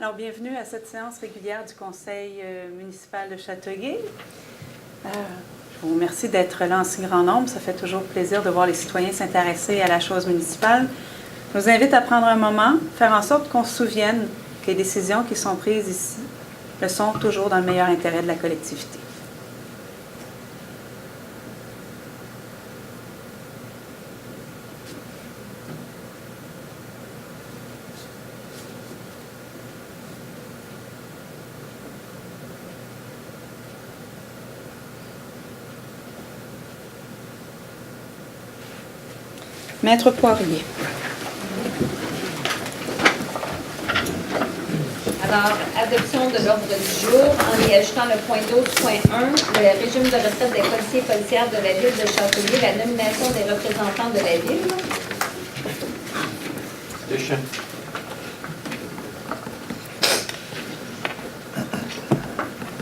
Alors, bienvenue à cette séance régulière du Conseil municipal de Châteauguay. Je vous remercie d'être là en si grand nombre. Ça fait toujours plaisir de voir les citoyens s'intéresser à la chose municipale. Je vous invite à prendre un moment, faire en sorte qu'on se souvienne que les décisions qui sont prises ici le sont toujours dans le meilleur intérêt de la collectivité. Maître Poirier. Alors, adoption de l'ordre du jour en y ajoutant le point 12.1, le régime de retraite des policiers et policières de la ville de Châteauguay, la nomination des représentants de la ville. Deschamps.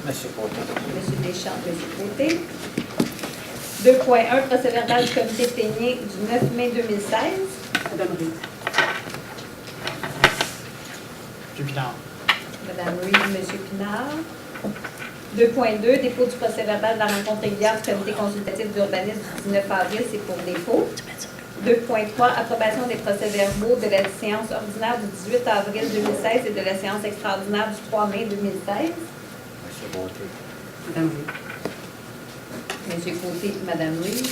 Monsieur Côté. Monsieur Deschamps, Monsieur Côté. 2.1, procès-verbal du comité plénier du 9 mai 2016. Madame Reed. Monsieur Pinard. Madame Reed, Monsieur Pinard. 2.2, dépôt du procès-verbal de la rencontre régulière du comité consultatif d'urbanisme du 19 avril, c'est pour dépôt. 2.3, approbation des procès-verbaux de la séance ordinaire du 18 avril 2016 et de la séance extraordinaire du 3 mai 2016. Monsieur Côté. Madame Reed. Monsieur Côté, Madame Reed.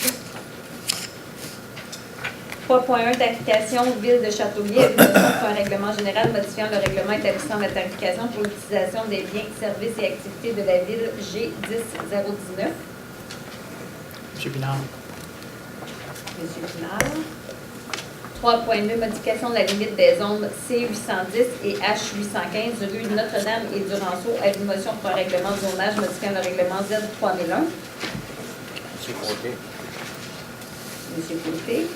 3.1 tarification Ville de Châteauguay, habilitation pour un règlement général modifiant le règlement établissant la tarification pour l'utilisation des biens, services et activités de la Ville G10019. Monsieur Pinard. Monsieur Pinard. 3.2 modification de la limite des zones C810 et H815 rue Notre-Dame et du Ranceau à une motion pour un règlement de zonage modifiant le règlement Z3001. Monsieur Côté. Monsieur Côté.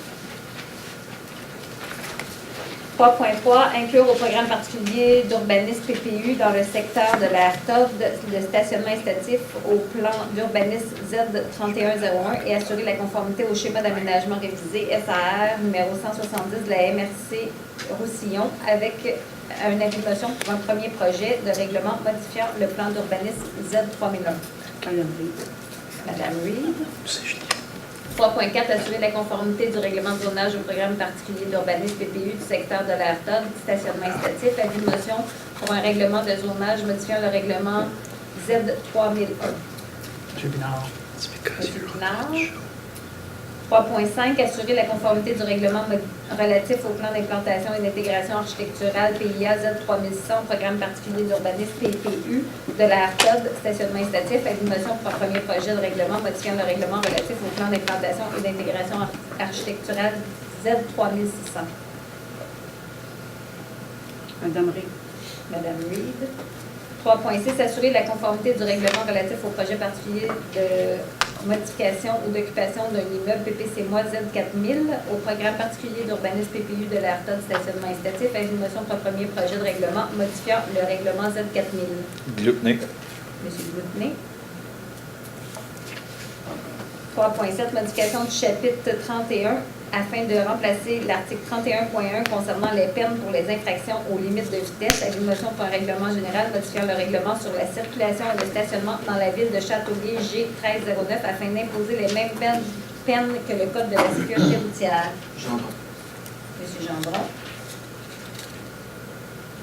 3.3, inclure au programme particulier d'urbanisme PPU dans le secteur de la RTOV le stationnement incitatif au plan d'urbanisme Z3101 et assurer la conformité au schéma d'aménagement révisé SAR numéro 170 de la MRC Roussillon avec une habilitation pour un premier projet de règlement modifiant le plan d'urbanisme Z3001. Madame Reed. Madame Reed. 3.4, assurer la conformité du règlement de zonage au programme particulier d'urbanisme PPU du secteur de la RTOD, stationnement incitatif, avis de motion pour un règlement de zonage modifiant le règlement Z3001. Monsieur Pinard. Monsieur Pinard. 3.5, assurer la conformité du règlement relatif au plan d'implantation et d'intégration architecturale PIA Z3100, programme particulier d'urbanisme PPU de la RTOD, stationnement incitatif, avis de motion pour un premier projet de règlement modifiant le règlement relatif au plan d'implantation et d'intégration architecturale Z3600. Madame Reed. Madame Reed. 3.6, assurer la conformité du règlement relatif au projet particulier de modification ou d'occupation d'un immeuble PPC-MOI Z4000 au programme particulier d'urbanisme PPU de la RTOD stationnement incitatif avec une motion pour un premier projet de règlement modifiant le règlement Z4000. Glutné. Monsieur Glutné. 3.7, modification du chapitre 31 afin de remplacer l'article 31.1 concernant les peines pour les infractions aux limites de vitesse avec une motion pour un règlement général modifiant le règlement sur la circulation et le stationnement dans la ville de Châteauguay G1309 afin d'imposer les mêmes peines que le Code de la sécurité routière. Gendron. Monsieur Gendron.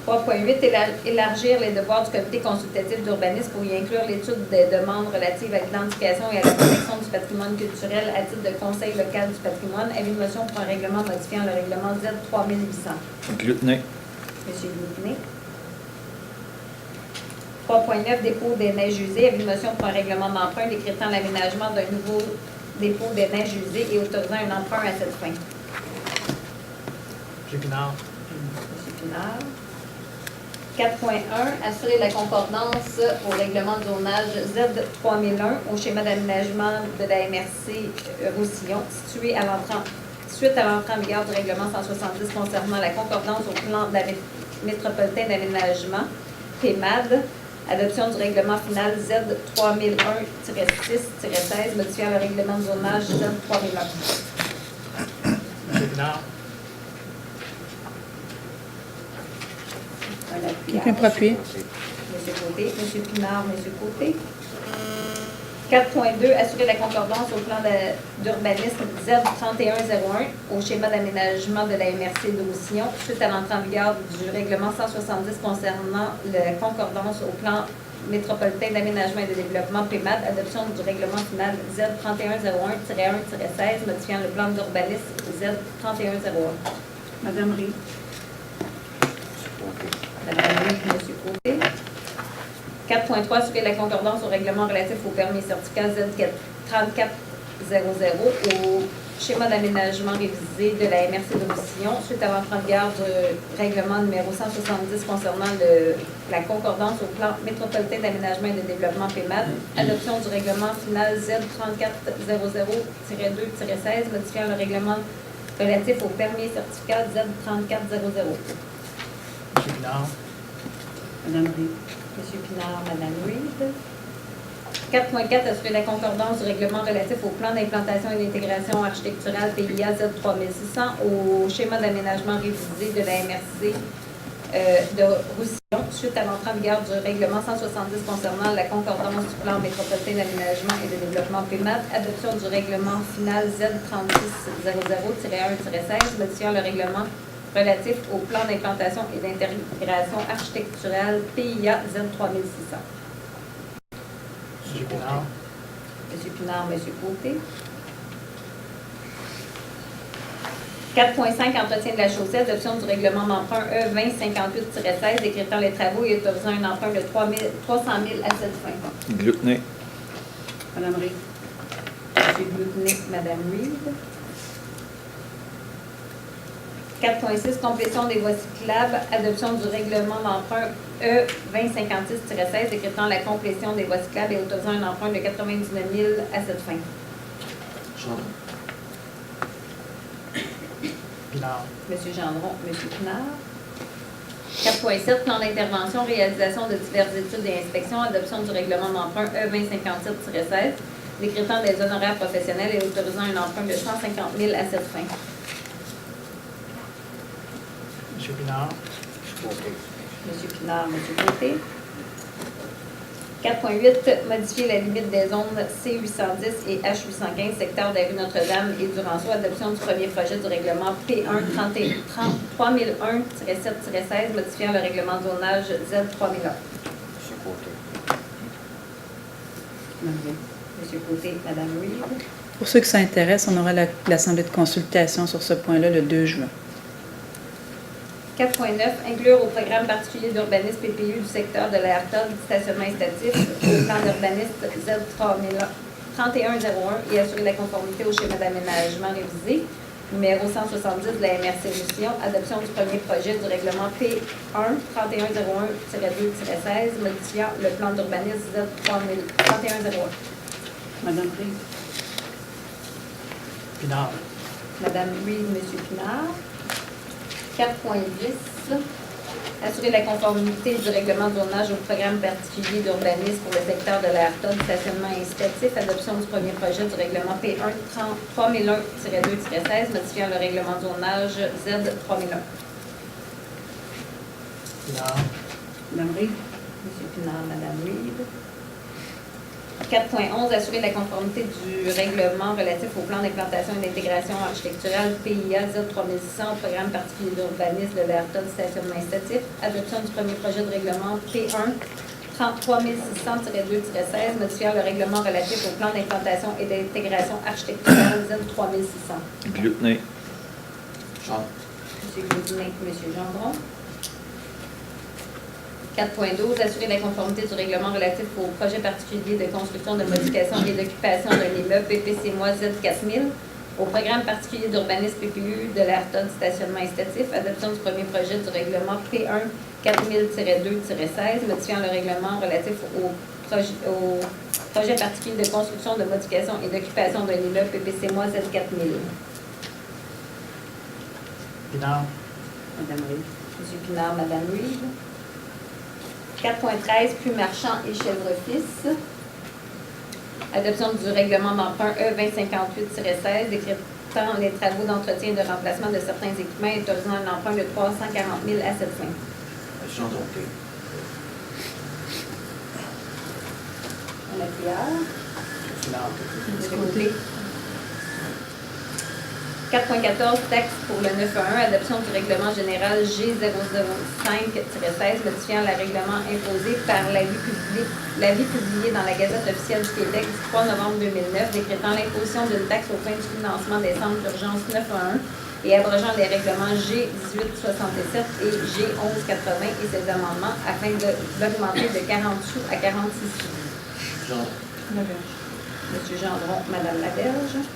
3.8, élargir les devoirs du comité consultatif d'urbanisme pour y inclure l'étude des demandes relatives à l'identification et à la protection du patrimoine culturel à titre de conseil local du patrimoine. Avis de motion pour un règlement modifiant le règlement Z3800. Glutné. Monsieur Glutné. 3.9, dépôt des neiges usées. Avis de motion pour un règlement d'emprunt décrétant l'aménagement d'un nouveau dépôt des neiges usées et autorisant un emprunt à cette fin. Monsieur Pinard. Monsieur Pinard. 4.1, assurer la concordance au règlement de zonage Z3001 au schéma d'aménagement de la MRC Roussillon, suite à l'entrée en vigueur du règlement 170 concernant la concordance au plan métropolitain d'aménagement, PMAD, adoption du règlement final Z3001-6-16, modifiant le règlement de zonage Z3001. Monsieur Pinard. Un appui. Quelqu'un pour appuyer? Monsieur Côté. Monsieur Pinard, Monsieur Côté. 4.2, assurer la concordance au plan d'urbanisme Z3101 au schéma d'aménagement de la MRC d'Aucillon suite à l'entrée en vigueur du règlement 170 concernant la concordance au plan métropolitain d'aménagement et de développement PMAD, adoption du règlement final Z3101-1-16 modifiant le plan d'urbanisme Z3101. Madame Rie. Madame Louise, Monsieur Côté. 4.3, assurer la concordance au règlement relatif au permis et certificat Z3400 au schéma d'aménagement révisé de la MRC d'Aucillon suite à l'entrée en vigueur du règlement numéro 170 concernant la concordance au plan métropolitain d'aménagement et de développement PMAD, adoption du règlement final Z3400-2-16 modifiant le règlement relatif au permis et certificat Z3400. Monsieur Pinard. Madame Rie. Monsieur Pinard, Madame Reed. 4.4, assurer la concordance du règlement relatif au plan d'implantation et d'intégration architecturale PIA Z3600 au schéma d'aménagement révisé de la MRC de Roussillon suite à l'entrée en vigueur du règlement 170 concernant la concordance du plan métropolitain d'aménagement et de développement PMAD, adoption du règlement final Z3600-1-16 modifiant le règlement relatif au plan d'implantation et d'intégration architecturale PIA Z3600. Monsieur Pinard. Monsieur Pinard, Monsieur Côté. 4.5, entretien de la chaussée, adoption du règlement d'emprunt E2058-16, décrétant les travaux et autorisant un emprunt de 300 000 à cette fin. Glutné. Madame Rie. Monsieur Glutné, Madame Reed. 4.6, complétion des voies cyclables, adoption du règlement d'emprunt E2056-16, décrétant la complétion des voies cyclables et autorisant un emprunt de 99 000 à cette fin. Pinard. Monsieur Gendron, Monsieur Pinard. 4.7, plan d'intervention, réalisation de diverses études et inspections, adoption du règlement d'emprunt E2057-16, décrétant des honoraires professionnels et autorisant un emprunt de 150 000 à cette fin. Monsieur Pinard. Monsieur Pinard, Monsieur Côté. 4.8, modifier la limite des zones C810 et H815, secteur de la rue Notre-Dame et du Ranceau, adoption du premier projet du règlement P1 3001-7-16, modifiant le règlement de zonage Z3001. Monsieur Côté, Madame Reed. Pour ceux qui s'intéressent, on aura l'assemblée de consultation sur ce point-là le 2 juin. 4.9, inclure au programme particulier d'urbanisme PPU du secteur de la RTOD du stationnement incitatif au plan d'urbanisme Z3101 et assurer la conformité au schéma d'aménagement révisé numéro 170 de la MRC Roussillon, adoption du premier projet du règlement P1 3101-2-16 modifiant le plan d'urbanisme Z3101. Madame Rie. Pinard. Madame Reed, Monsieur Pinard. 4.10, assurer la conformité du règlement de zonage au programme particulier d'urbanisme pour le secteur de la RTOD du stationnement incitatif, adoption du premier projet du règlement P1 3001-2-16, modifiant le règlement de zonage Z3001. Pinard. Madame Rie. Monsieur Pinard, Madame Reed. 4.11, assurer la conformité du règlement relatif au plan d'implantation et d'intégration architecturale PIA Z3600 au programme particulier d'urbanisme de la RTOD du stationnement incitatif, adoption du premier projet de règlement P1 33600-2-16, modifiant le règlement relatif au plan d'implantation et d'intégration architecturale Z3600. Glutné. Monsieur Glutné, Monsieur Gendron. 4.12, assurer la conformité du règlement relatif au projet particulier de construction, de modification et d'occupation d'un immeuble BPC-MOI Z4000 au programme particulier d'urbanisme PPU de la RTOD du stationnement incitatif, adoption du premier projet du règlement P1 4000-2-16, modifiant le règlement relatif au projet particulier de construction, de modification et d'occupation d'un immeuble PPC-MOI Z4000. Pinard. Madame Rie. Monsieur Pinard, Madame Reed. 4.13, Puits Marchand et Chèvre-Fils. Adoption du règlement d'emprunt E2058-16, décrétant les travaux d'entretien et de remplacement de certains équipements et autorisant un emprunt de 340 000 à cette fin. Gendron, OK. On a Couillard. Pinard. Monsieur Côté. 4.14, texte pour le 911, adoption du règlement général G005-16, modifiant le règlement imposé par l'avis publié dans la Gazette officielle du Québec du 3 novembre 2009, décrétant l'imposition d'une taxe aux fins du financement des centres d'urgence 911 et abrogeant les règlements G1867 et G1180 et ses amendements afin d'augmenter de 40 sous à 46 sous. Gendron. Monsieur Gendron, Madame Laberge.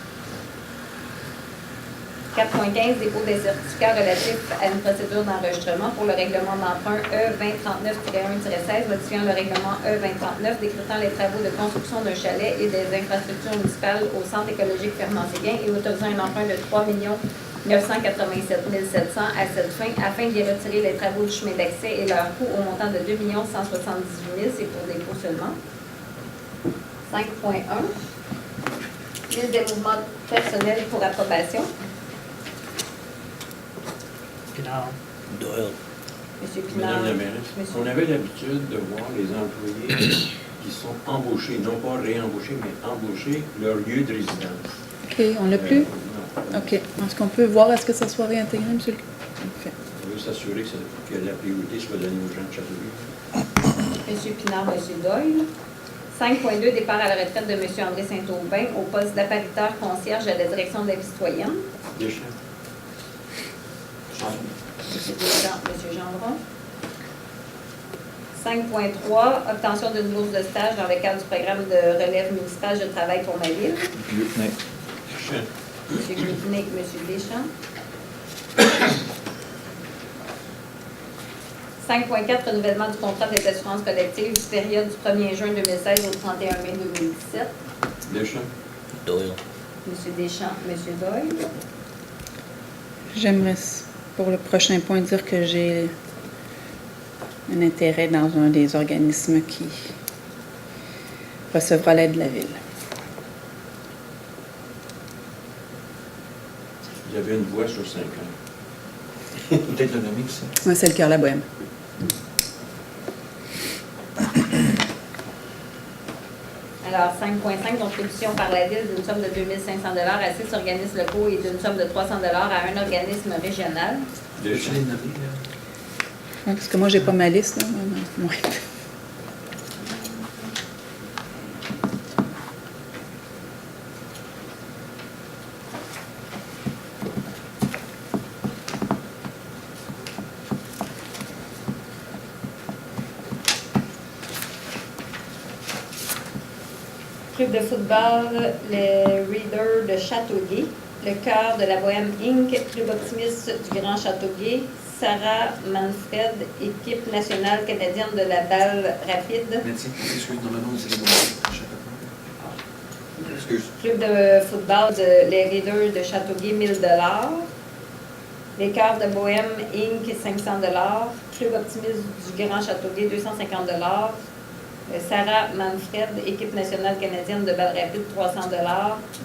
4.15, dépôt des certificats relatifs à une procédure d'enregistrement pour le règlement d'emprunt E2039-1-16, modifiant le règlement E2039, décrétant les travaux de construction d'un chalet et des infrastructures municipales au centre écologique Fernand-Séguin et autorisant un emprunt de 3 987 700 à cette fin, afin d'y retirer les travaux du chemin d'accès et leur coût au montant de 2 178 000, c'est pour dépôt seulement. 5.1, liste des mouvements personnels pour approbation. Pinard. Doyle. Monsieur Pinard. Madame la mairesse, Monsieur. on avait l'habitude de voir les employés qui sont embauchés, non pas réembauchés, mais embauchés, leur lieu de résidence. OK, on l'a plus? Non. OK. Est-ce qu'on peut voir, est-ce que ça soit réintégré, monsieur le... Parfait. On veut s'assurer que la priorité soit donnée aux gens de Châteauguay. Monsieur Pinard, Monsieur Doyle. 5.2, départ à la retraite de Monsieur André Saint-Aubin au poste d'appariteur concierge à la direction de la vie citoyenne. Deschamps. Gendron. Monsieur Deschamps, Monsieur Gendron. 5.3, obtention d'une bourse de stage dans le cadre du programme de relève municipal Je travaille pour ma ville. Deschamps. Monsieur Glutnik, Monsieur Deschamps. 5.4, renouvellement du contrat des assurances collectives, période du 1er juin 2016 au 31 mai 2017. Deschamps. Doyle. Monsieur Deschamps, Monsieur Doyle. J'aimerais, pour le prochain point, dire que j'ai un intérêt dans un des organismes qui recevra l'aide de la Ville. Vous avez une voix sur 5 ans. Peut-être le nommer aussi. Moi, c'est le Cœur La Bohème. Alors, 5.5, contribution par la Ville d'une somme de 2 500 à 6 organismes locaux et d'une somme de 300 à un organisme régional. Je vais Deschamps. les nommer, là. Ouais, parce que moi, j'ai pas ma liste, là. Ouais. Club de football, les Readers de Châteauguay, le Cœur de la Bohème Inc., Club optimiste du Grand Châteauguay, Sarah Manfred, équipe nationale canadienne de la balle rapide, Médecin, excuse, normalement, c'est les mots. Excuse. Club de football de les Readers de Châteauguay, 1000 $, les Cœurs de Bohème Inc., 500 $, Club optimiste du Grand Châteauguay, 250 $, Sarah Manfred, équipe nationale canadienne de balle rapide, 300 $,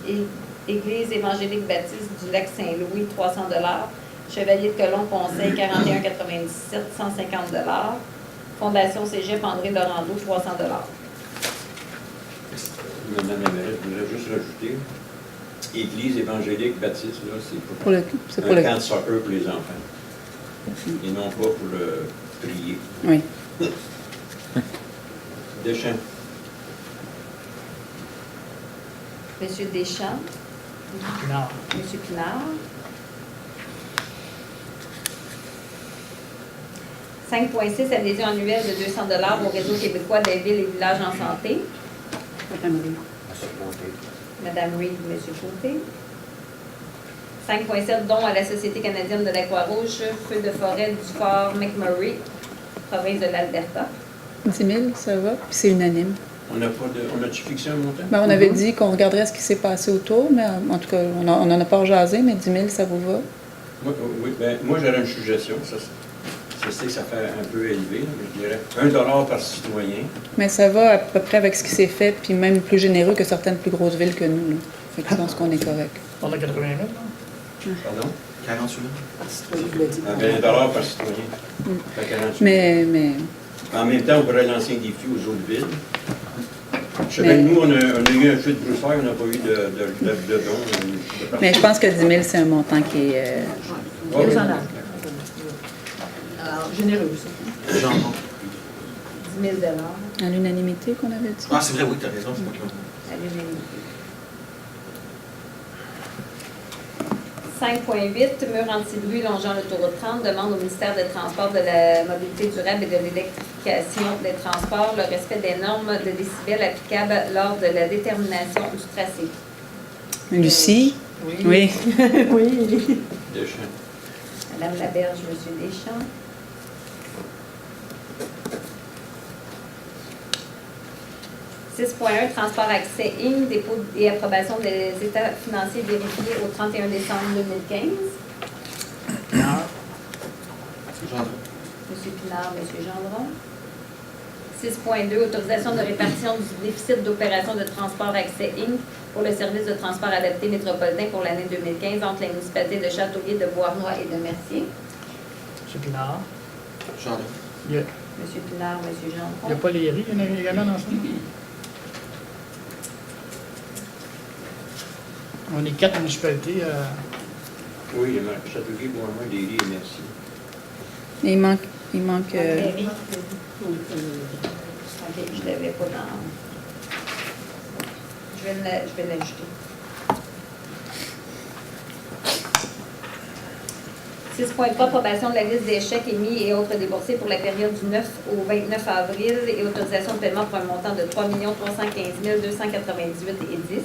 et Église évangélique baptiste du Lac-Saint-Louis, 300 $, Chevalier de Colomb Conseil, 41,97 150 $, Fondation Cégep André Laurando, 300 $. Madame la mairesse, je voudrais juste rajouter, Église évangélique baptiste, là, c'est pour le... camp de soccer pour les enfants. Et non pas pour le prier. Oui. Deschamps. Monsieur Deschamps, Pinard. Monsieur Pinard. 5.6, adhésion annuelle de 200 $ au réseau québécois des villes et villages en santé. Madame Rie. Monsieur Côté. Madame Reid, Monsieur Côté. 5.7, don à la Société canadienne de la Croix-Rouge, feu de forêt du fort McMurray, province de l'Alberta. 10 000, ça va. Puis c'est unanime. On a-tu fixé un montant? Ben, on avait dit qu'on regarderait ce qui s'est passé autour, mais en tout cas, on n'en a pas jasé, mais 10 000, ça vous va? Oui, ben, moi j'aurais une suggestion. Je sais que ça fait un peu élevé, mais je dirais 1 $ par citoyen. Mais ça va à peu près avec ce qui s'est fait, puis même plus généreux que certaines plus grosses villes que nous. Là. Fait que je pense qu'on est correct. On a 80 000, là. Pardon? 48 000. À 20 par citoyen. Fait 48 000. Mais En même temps, on pourrait lancer un défi aux autres villes. Je sais bien que nous, on a eu un feu de broussailles, on n'a pas eu de dons. je pense que 10 000, c'est un montant qui est... Ouais, oui. Alors, généreux aussi. J'en prends. 10 000 à l'unanimité qu'on avait dit. Ah, c'est vrai, oui, tu as raison, c'est moi qui l'ai. à l'unanimité. 5.8, mur anti-bruit longeant l'autoroute 30, demande au ministère des Transports, de la Mobilité durable et de l'électrification des transports le respect des normes de décibels applicables lors de la détermination du tracé. Lucie? Oui. Oui. Deschamps. Madame Laberge, Monsieur Deschamps. « 6.1 Transport accès Inc. Dépôt et approbation des états financiers vérifiés au 31 décembre 2015. » Pinard. J'en Monsieur Pinard, Monsieur Gendron. 6.2 Autorisation de répartition du déficit d'opération de transport accès Inc. pour le service de transport adapté métropolitain pour l'année 2015 entre les municipalités de Châteauguay, de Beauharnois et de Mercier. M. Pinard. J'en Il n'y a, Monsieur Pinard, Monsieur Gendron. il y a pas les riz, il y en a également dans ça. On est 4 municipalités. Oui, il y a marqué Châteauguay, Beauharnois, Léry et Merci. Il manque Mairie. OK, je ne l'avais pas dans... Je vais l'ajouter. 6.3 Approbation de la liste des chèques émis et autres déboursés pour la période du 9 au 29 avril et autorisation de paiement pour un montant de 3 315 298 et 10.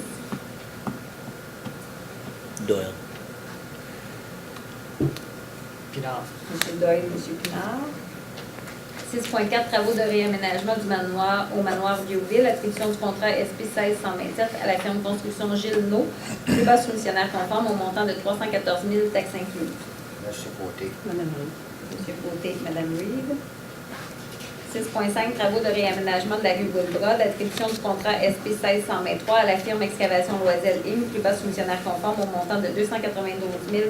Doyle. Pinard. M. Doyle, M. Pinard. 6.4 Travaux de réaménagement du manoir au manoir Vieux-Ville, attribution du contrat SP 1627 à la firme Construction Gilles No, plus bas soumissionnaire conforme au montant de 314 000 taxes incluses. Merci, Côté. Madame Reed. M. Côté, Mme Reed. 6.5 Travaux de réaménagement de la rue Boulbrod, attribution du contrat SP 1623 à la firme Excavation Loisel Inc., plus bas soumissionnaire conforme au montant de 292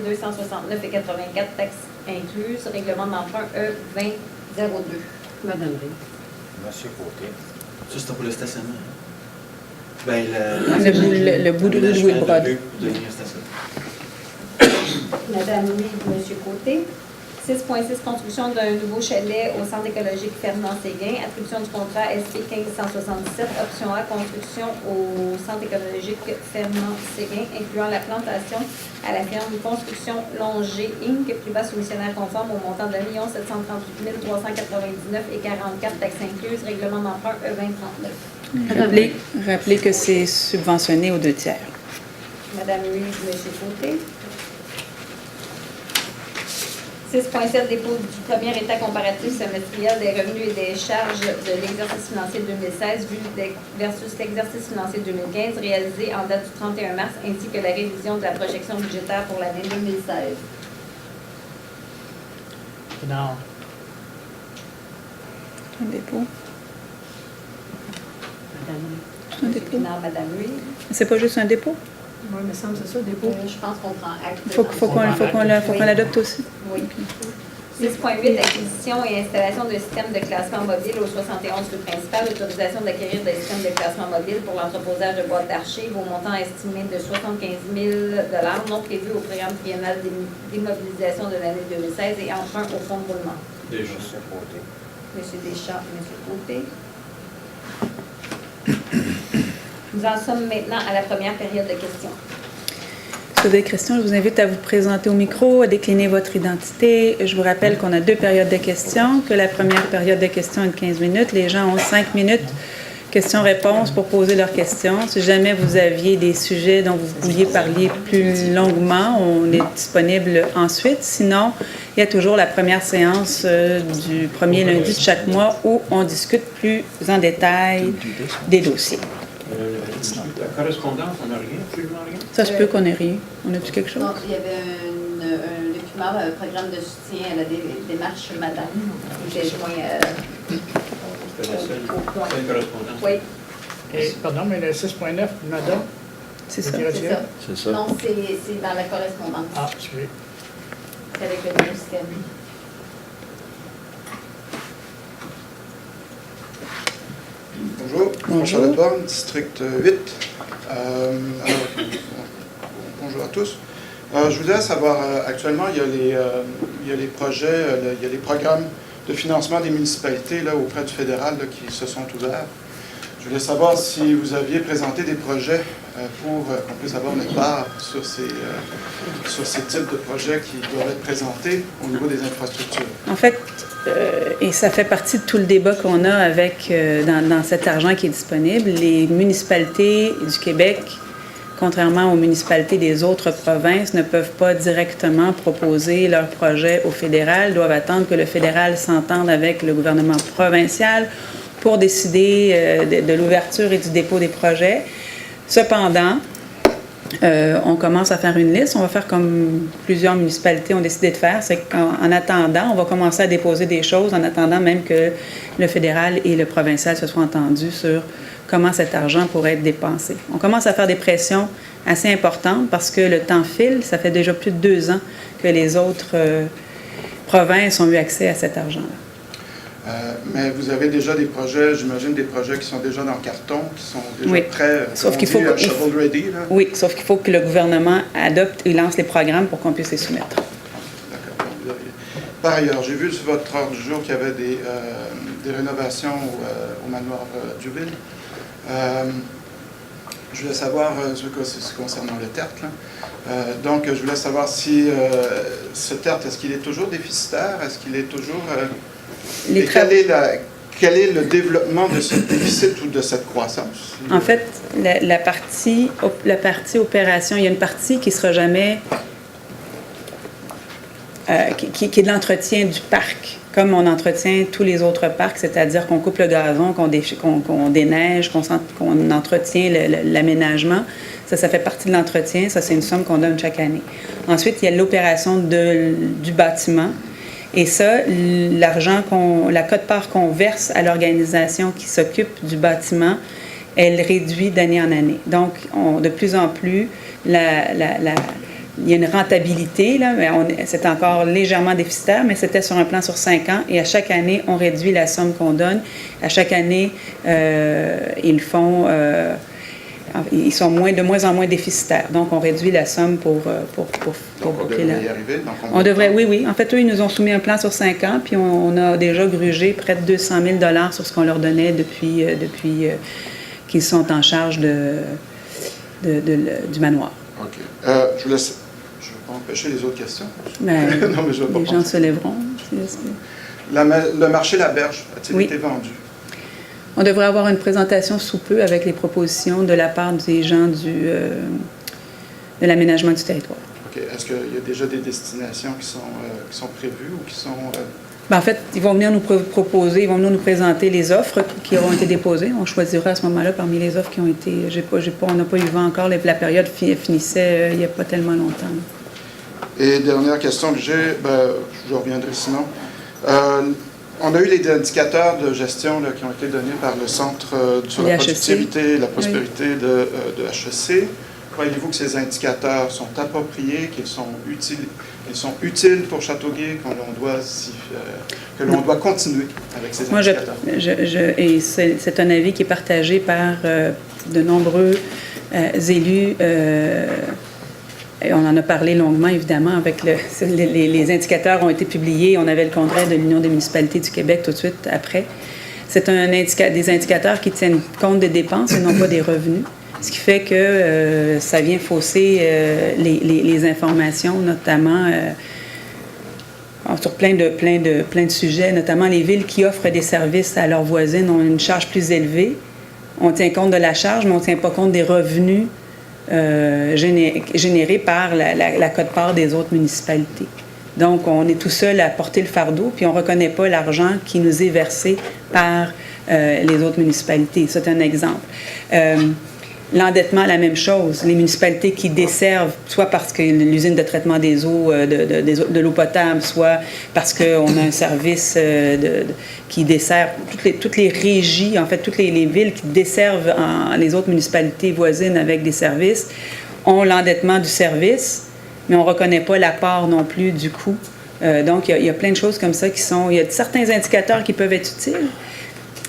269 et 84 taxes incluses, règlement d'emprunt E2002. Madame Reed. Monsieur Côté. Ça, c'était pour le stationnement. Ben, le le bout de l'aménagement Louis-Brod. de ligne stationnement. Madame Reed, M. Côté. 6.6 Construction d'un nouveau chalet au centre écologique Fernand-Séguin. Attribution du contrat SP 1577. Option A, construction au centre écologique Fernand-Séguin, incluant la plantation à la firme Construction Longer Inc., plus bas soumissionnaire conforme au montant de 1 738 399 et 44 taxes incluses, règlement d'emprunt E2039. Rappelez que c'est subventionné aux 2 tiers. Madame Reed, M. Côté. 6.7 Dépôt du premier état comparatif semestriel des revenus et des charges de l'exercice financier 2016 versus l'exercice financier 2015 réalisé en date du 31 mars ainsi que la révision de la projection budgétaire pour l'année 2016. Pinard. Un dépôt. Madame Reed. Un M. dépôt. Pinard, Madame Reed. C'est pas juste un dépôt? Oui, il me semble que c'est ça, dépôt. Je pense qu'on prend acte. Faut qu'on l'adopte aussi. Oui. 6.8 Acquisition et installation de systèmes de classement mobile au 71 rue principale. Autorisation d'acquérir des systèmes de classement mobile pour l'entreposage de boîtes d'archives au montant estimé de 75 000 $ non prévu au programme triennal d'immobilisation de l'année 2016 et emprunt au fonds de roulement. Deschamps. Monsieur Deschamps, Monsieur Côté. Nous en sommes maintenant à la première période de questions. Sur des questions, je vous invite à vous présenter au micro, à décliner votre identité. Je vous rappelle qu'on a 2 périodes de questions, que la première période de questions est de 15 minutes. Les gens ont 5 minutes questions-réponses pour poser leurs questions. Si jamais vous aviez des sujets dont vous vouliez parler plus longuement, on est disponible ensuite. Sinon, il y a toujours la première séance du premier lundi de chaque mois où on discute plus en détail des dossiers. La correspondance, on n'a rien, absolument rien. Ça se peut qu'on ait rien. On a-tu quelque chose? Non, il y avait un document, un programme de soutien à la démarche Madame. J'ai joint C'était la seule correspondance. Oui, Et, pardon, mais le 6.9, madame? C'est ça. c'est ça. C'est ça. Non, c'est dans la correspondance. Ah, tu veux. C'est avec le nouveau système. Bonjour, Jean-Charles Borne, district 8. Bonjour à tous. Je voudrais savoir, actuellement, il y a les projets, il y a les programmes de financement des municipalités là, auprès du fédéral là, qui se sont ouverts. Je voulais savoir si vous aviez présenté des projets pour qu'on puisse avoir une part sur ces types de projets qui doivent être présentés au niveau des infrastructures. En fait, et ça fait partie de tout le débat qu'on a avec, dans cet argent qui est disponible, les municipalités du Québec, contrairement aux municipalités des autres provinces, ne peuvent pas directement proposer leurs projets au fédéral, doivent attendre que le fédéral s'entende avec le gouvernement provincial pour décider de l'ouverture et du dépôt des projets. Cependant, on commence à faire une liste. On va faire comme plusieurs municipalités ont décidé de faire. C'est qu'en attendant, on va commencer à déposer des choses, en attendant même que le fédéral et le provincial se soient entendus sur comment cet argent pourrait être dépensé. On commence à faire des pressions assez importantes parce que le temps file. Ça fait déjà plus de 2 ans que les autres provinces ont eu accès à cet argent-là. Mais vous avez déjà des projets, j'imagine des projets qui sont déjà dans le carton, qui sont déjà Oui. prêts, Sauf qu'il faut shovel ready. Là. Oui, sauf qu'il faut que le gouvernement adopte et lance les programmes pour qu'on puisse les soumettre. D'accord. Par ailleurs, j'ai vu sur votre ordre du jour qu'il y avait des rénovations au manoir Duville. Je voulais savoir, c'est concernant le tertre, là. Donc, je voulais savoir si ce tertre, est-ce qu'il est toujours déficitaire? Est-ce qu'il est toujours... Et quel est le développement de ce déficit ou de cette croissance? En fait, la partie opération, il y a une partie qui ne sera jamais... qui est de l'entretien du parc, comme on entretient tous les autres parcs, c'est-à-dire qu'on coupe le gazon, qu'on déneige, qu'on entretient l'aménagement. Ça fait partie de l'entretien. Ça, c'est une somme qu'on donne chaque année. Ensuite, il y a l'opération du bâtiment. Et ça, la quote-part qu'on verse à l'organisation qui s'occupe du bâtiment, elle réduit d'année en année. Donc, de plus en plus, il y a une rentabilité, là, mais c'est encore légèrement déficitaire, mais c'était sur un plan sur 5 ans. Et à chaque année, on réduit la somme qu'on donne. À chaque année, ils sont de moins en moins déficitaires. Donc, on réduit la somme pour on devrait y arriver. On devrait, oui. En fait, eux, ils nous ont soumis un plan sur 5 ans, puis on a déjà grugé près de 200 000 $ sur ce qu'on leur donnait depuis qu'ils sont en charge du manoir. OK. Je ne vais pas empêcher les autres questions. Ben, non, mais je vais pas les gens se lèveront. Le marché La Berge a-t-il été vendu? On devrait avoir une présentation sous peu avec les propositions de la part des gens de l'aménagement du territoire. OK. Est-ce qu'il y a déjà des destinations qui sont prévues ou qui sont... En fait, ils vont venir nous proposer, ils vont venir nous présenter les offres qui auront été déposées. On choisira à ce moment-là parmi les offres qui ont été... on n'a pas eu vent encore. La période finissait il n'y a pas tellement longtemps. Et dernière question que j'ai, je reviendrai sinon. On a eu les indicateurs de gestion là, qui ont été donnés par le Centre sur la productivité et la prospérité de HEC. Croyez-vous que ces indicateurs sont appropriés, qu'ils sont utiles pour Châteauguay, que l'on doit continuer avec ces indicateurs? Et c'est un avis qui est partagé par de nombreux élus. Et on en a parlé longuement, évidemment, avec les indicateurs ont été publiés. On avait le congrès de l'Union des municipalités du Québec tout de suite après. C'est des indicateurs qui tiennent compte des dépenses et non pas des revenus, ce qui fait que ça vient fausser les informations, notamment sur plein de sujets, notamment les villes qui offrent des services à leurs voisines ont une charge plus élevée. On tient compte de la charge, mais on ne tient pas compte des revenus générés par la quote-part des autres municipalités. Donc, on est tout seul à porter le fardeau, puis on ne reconnaît pas l'argent qui nous est versé par les autres municipalités. C'est un exemple. L'endettement, la même chose. Les municipalités qui desservent, soit parce que l'usine de traitement des eaux, de l'eau potable, soit parce qu'on a un service qui dessert toutes les régies, en fait, toutes les villes qui desservent les autres municipalités voisines avec des services, ont l'endettement du service mais on ne reconnaît pas la part non plus du coût. Donc, il y a plein de choses comme ça qui sont... Il y a certains indicateurs qui peuvent être utiles.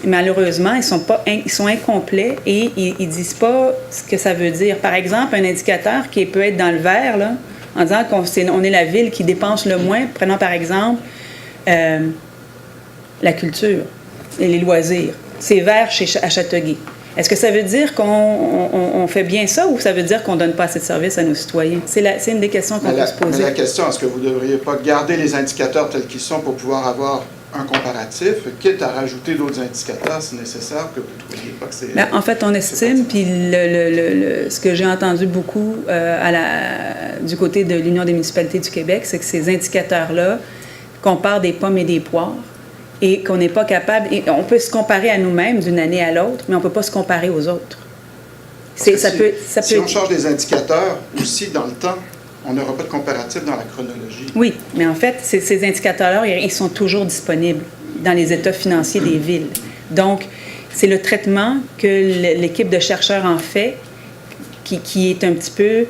Malheureusement, ils sont incomplets et ils ne disent pas ce que ça veut dire. Par exemple, un indicateur qui peut être dans le vert, là, en disant qu'on est la ville qui dépense le moins. Prenons par exemple la culture et les loisirs. C'est vert à Châteauguay. Est-ce que ça veut dire qu'on fait bien ça ou ça veut dire qu'on ne donne pas assez de services à nos citoyens? C'est une des questions qu'on peut se poser. Mais la question, est-ce que vous ne devriez pas garder les indicateurs tels qu'ils sont pour pouvoir avoir un comparatif, quitte à rajouter d'autres indicateurs si nécessaire, que vous ne trouviez pas que c'est... Bien, en fait, on estime, puis ce que j'ai entendu beaucoup du côté de l'Union des municipalités du Québec, c'est que ces indicateurs-là comparent des pommes et des poires et qu'on n'est pas capable... Et on peut se comparer à nous-mêmes d'une année à l'autre, mais on ne peut pas se comparer aux autres. Si on change des indicateurs aussi dans le temps, on n'aura pas de comparatif dans la chronologie. Oui, mais en fait, ces indicateurs-là, ils sont toujours disponibles dans les états financiers des villes. Donc, c'est le traitement que l'équipe de chercheurs en fait qui est un petit peu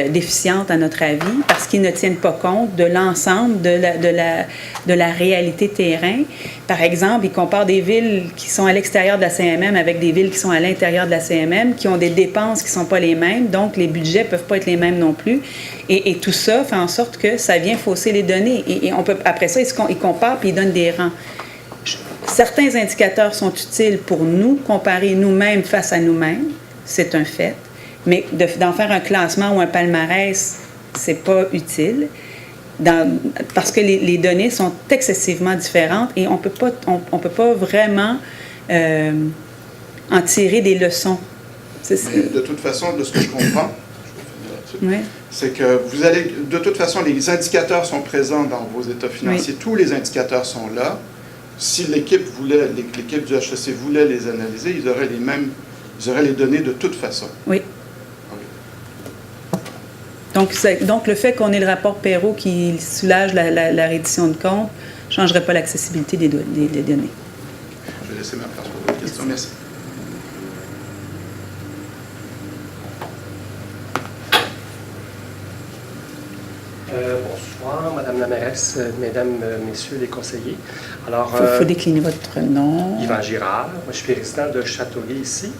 déficiente à notre avis parce qu'ils ne tiennent pas compte de l'ensemble de la réalité terrain. Par exemple, ils comparent des villes qui sont à l'extérieur de la CMM avec des villes qui sont à l'intérieur de la CMM, qui ont des dépenses qui ne sont pas les mêmes, donc les budgets ne peuvent pas être les mêmes non plus. Et tout ça fait en sorte que ça vient fausser les données. Et après ça, ils comparent puis ils donnent des rangs. Certains indicateurs sont utiles pour nous, comparer nous-mêmes face à nous-mêmes, c'est un fait. Mais d'en faire un classement ou un palmarès, c'est pas utile parce que les données sont excessivement différentes et on peut pas vraiment en tirer des leçons. Mais de toute façon, de ce que je comprends, c'est que vous allez, de toute façon, les indicateurs sont présents dans vos états financiers. Oui. Tous les indicateurs sont là. Si l'équipe du HEC voulait les analyser, ils auraient les données de toute façon. Oui. Donc, le fait qu'on ait le rapport Perrault qui soulage la reddition de comptes ne changerait pas l'accessibilité des données. Je vais laisser ma place pour votre question. Merci. Bonsoir, Madame la mairesse, Mesdames, Messieurs les conseillers. Alors, il faut décliner votre nom. Yvan Girard. Moi, je suis résident de Châteauguay ici.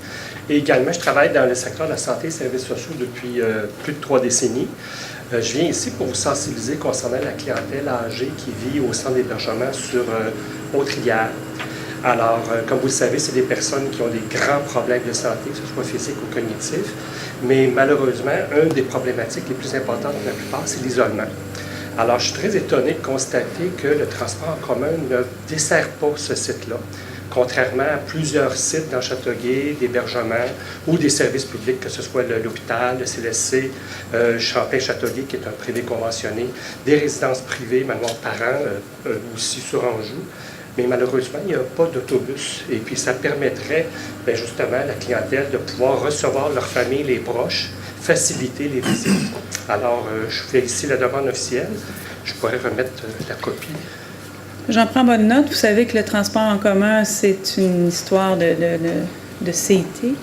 Et également, je travaille dans le secteur de la santé et services sociaux depuis plus de 3 décennies. Je viens ici pour vous sensibiliser concernant la clientèle âgée qui vit au centre d'hébergement sur Haute-Rivière. Alors, comme vous le savez, c'est des personnes qui ont des grands problèmes de santé, que ce soit physique ou cognitif. Mais malheureusement, une des problématiques les plus importantes pour la plupart, c'est l'isolement. Alors, je suis très étonné de constater que le transport en commun ne dessert pas ce site-là, contrairement à plusieurs sites dans Châteauguay, d'hébergement ou des services publics, que ce soit l'hôpital, le CLSC, Champlain-Châteauguay, qui est un privé conventionné, des résidences privées, Manoir Parent, aussi sur Anjou. Mais malheureusement, il n'y a pas d'autobus. Et puis, ça permettrait justement à la clientèle de pouvoir recevoir leur famille, les proches, faciliter les visites. Alors, je fais ici la demande officielle. Je pourrais remettre la copie. J'en prends bonne note. Vous savez que le transport en commun, c'est une histoire de CIT,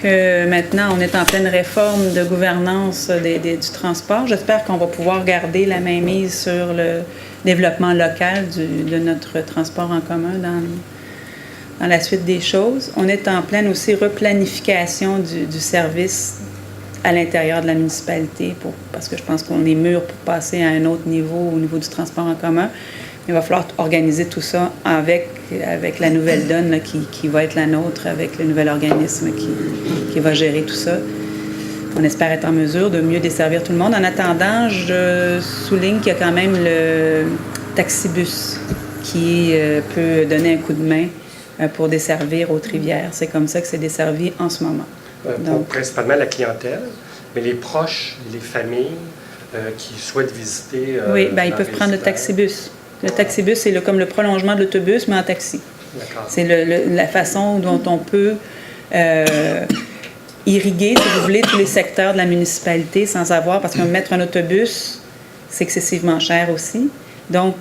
que maintenant, on est en pleine réforme de gouvernance du transport. J'espère qu'on va pouvoir garder la mainmise sur le développement local de notre transport en commun dans la suite des choses. On est en pleine aussi replanification du service à l'intérieur de la municipalité parce que je pense qu'on est mûr pour passer à un autre niveau au niveau du transport en commun. Il va falloir organiser tout ça avec la nouvelle donne là, qui va être la nôtre, avec le nouvel organisme qui va gérer tout ça. On espère être en mesure de mieux desservir tout le monde. En attendant, je souligne qu'il y a quand même le taxibus qui peut donner un coup de main pour desservir Haute-Rivière. C'est comme ça que c'est desservi en ce moment. Pour principalement la clientèle, mais les proches, les familles qui souhaitent visiter... oui, bien, ils peuvent prendre le taxibus. Le taxibus, c'est comme le prolongement de l'autobus, mais en taxi. D'accord. C'est la façon dont on peut irriguer, si vous voulez, tous les secteurs de la municipalité sans avoir, parce que mettre un autobus, c'est excessivement cher aussi. Donc,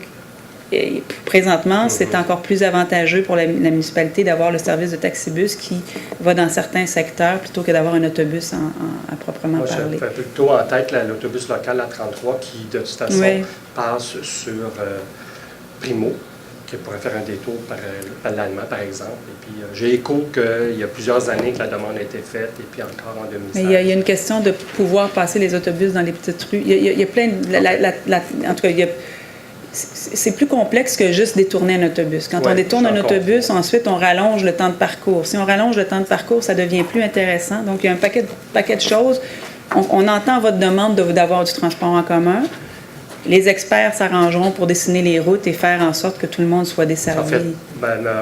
présentement, c'est encore plus avantageux pour la municipalité d'avoir le service de taxibus qui va dans certains secteurs plutôt que d'avoir un autobus à proprement Moi, parler. j'ai plutôt en tête l'autobus local A33 qui, de toute façon, Oui. passe sur Primo, qui pourrait faire un détour par l'Allemand, par exemple. Et puis, j'ai écho qu'il y a plusieurs années que la demande a été faite, et puis encore en 2016. Mais il y a une question de pouvoir passer les autobus dans les petites rues. Il y a plein de... en tout cas, c'est plus complexe que juste détourner un autobus. Quand on détourne un autobus, ensuite, on rallonge le temps de parcours. Si on rallonge le temps de parcours, ça devient plus intéressant. Donc, il y a un paquet de choses. On entend votre demande d'avoir du transport en commun. Les experts s'arrangeront pour dessiner les routes et faire en sorte que tout le monde soit desservi. En fait,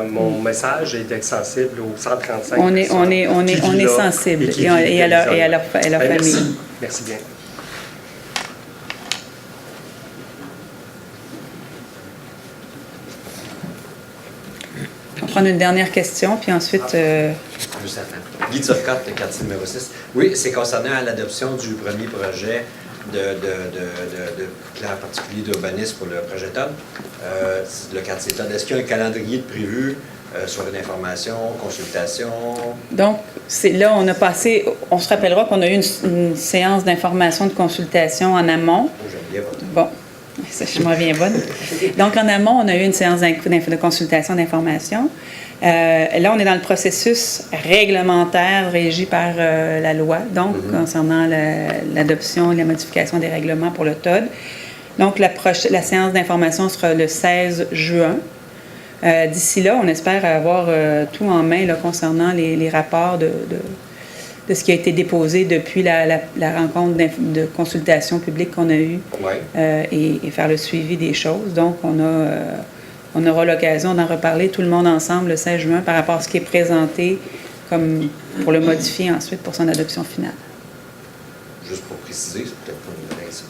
mon message est d'être sensible aux 135 on est sensible et à leur famille. Merci bien. On va prendre une dernière question, puis ensuite... Juste attends. Guy Turcotte, quartier numéro 6. Oui, c'est concernant l'adoption du premier projet de plan particulier d'urbanisme pour le projet TOD, le quartier TOD. Est-ce qu'il y a un calendrier prévu sur une information, consultation? Donc, là, on se rappellera qu'on a eu une séance d'information, de consultation en amont. Oh, j'aime bien votre... Bon. Je m'en reviens bonne. Donc, en amont, on a eu une séance de consultation d'information. Là, on est dans le processus réglementaire régi par la loi, donc concernant l'adoption et la modification des règlements pour le TOD. Donc, la séance d'information sera le 16 juin. D'ici là, on espère avoir tout en main là, concernant les rapports de ce qui a été déposé depuis la rencontre de consultation publique qu'on a eue et faire le suivi des choses. Donc, on aura l'occasion d'en reparler tout le monde ensemble le 16 juin par rapport à ce qui est présenté comme pour le modifier ensuite pour son adoption finale. Juste pour préciser, c'est peut-être pas une vraie ça.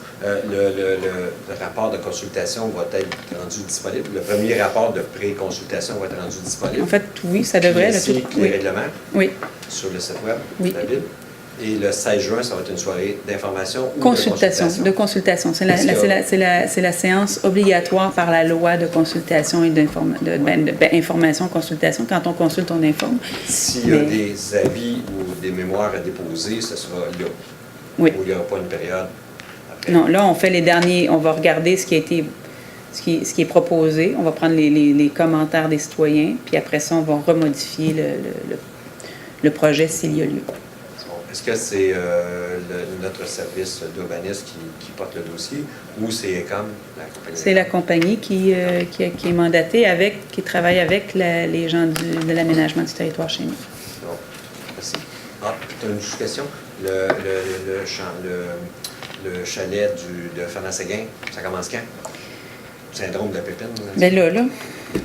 Le rapport de consultation va être rendu disponible. Le premier rapport de pré-consultation va être rendu disponible. En fait, oui, ça devrait. Ainsi que les règlements sur le site web de la Ville. Et le 16 juin, ça va être une soirée d'information ou de consultation. C'est la séance obligatoire par la loi de consultation et d'information, consultation. Quand on consulte, on informe. S'il y a des avis ou des mémoires à déposer, ce sera là. Oui. Ou il n'y aura pas une période après. Non, là, on fait les derniers, on va regarder ce qui est proposé. On va prendre les commentaires des citoyens, puis après ça, on va remodifier le projet s'il y a lieu. Est-ce que c'est notre service d'urbanisme qui porte le dossier ou c'est comme la compagnie? C'est la compagnie qui est mandatée qui travaille avec les gens de l'aménagement du territoire chez nous. Bon, merci. Ah, tu as une question? Le chalet de Fernand Séguin, ça commence quand? Syndrome de la pépine? Bien là,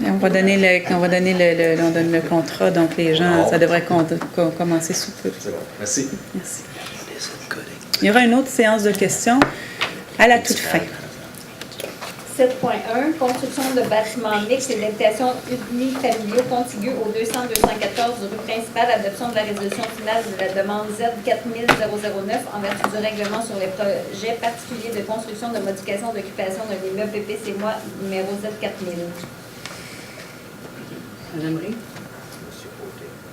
on va donner on donne le contrat, donc les gens, ça devrait commencer sous peu. C'est bon, merci. Merci. Il y aura une autre séance de questions à la toute fin. 7.1, construction de bâtiments mixtes et d'habitations unifamiliaux contigus au 200-214 rue principale, adoption de la résolution finale de la demande Z4000-009 en vertu du règlement sur les projets particuliers de construction, de modification, d'occupation d'un immeuble PPC moi numéro Z4000. Madame Ray.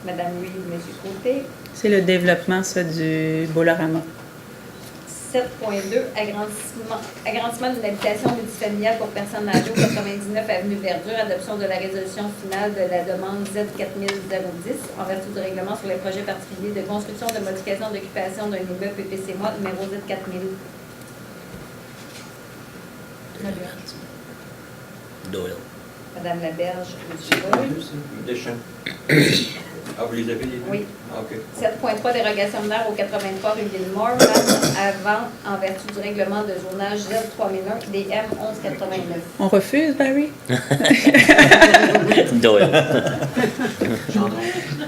Madame Louis, Monsieur Côté. C'est le développement, ça, du Bolorama. 7.2, agrandissement d'une habitation multifamiliale pour personnes âgées au 99 avenue Verdure, adoption de la résolution finale de la demande Z4000-010 en vertu du règlement sur les projets particuliers de construction, de modification, d'occupation d'un immeuble PPC moi numéro Z4000. Doyle. Madame Laberge, Monsieur Doyle. Deschamps. Ah, vous les avez les deux? Oui. Ah, OK. 7.3, dérogation de l'air au 83 rue Villemort, avant en vertu du règlement de zonage Z3001 des M1189. On refuse, Barry? Doyle.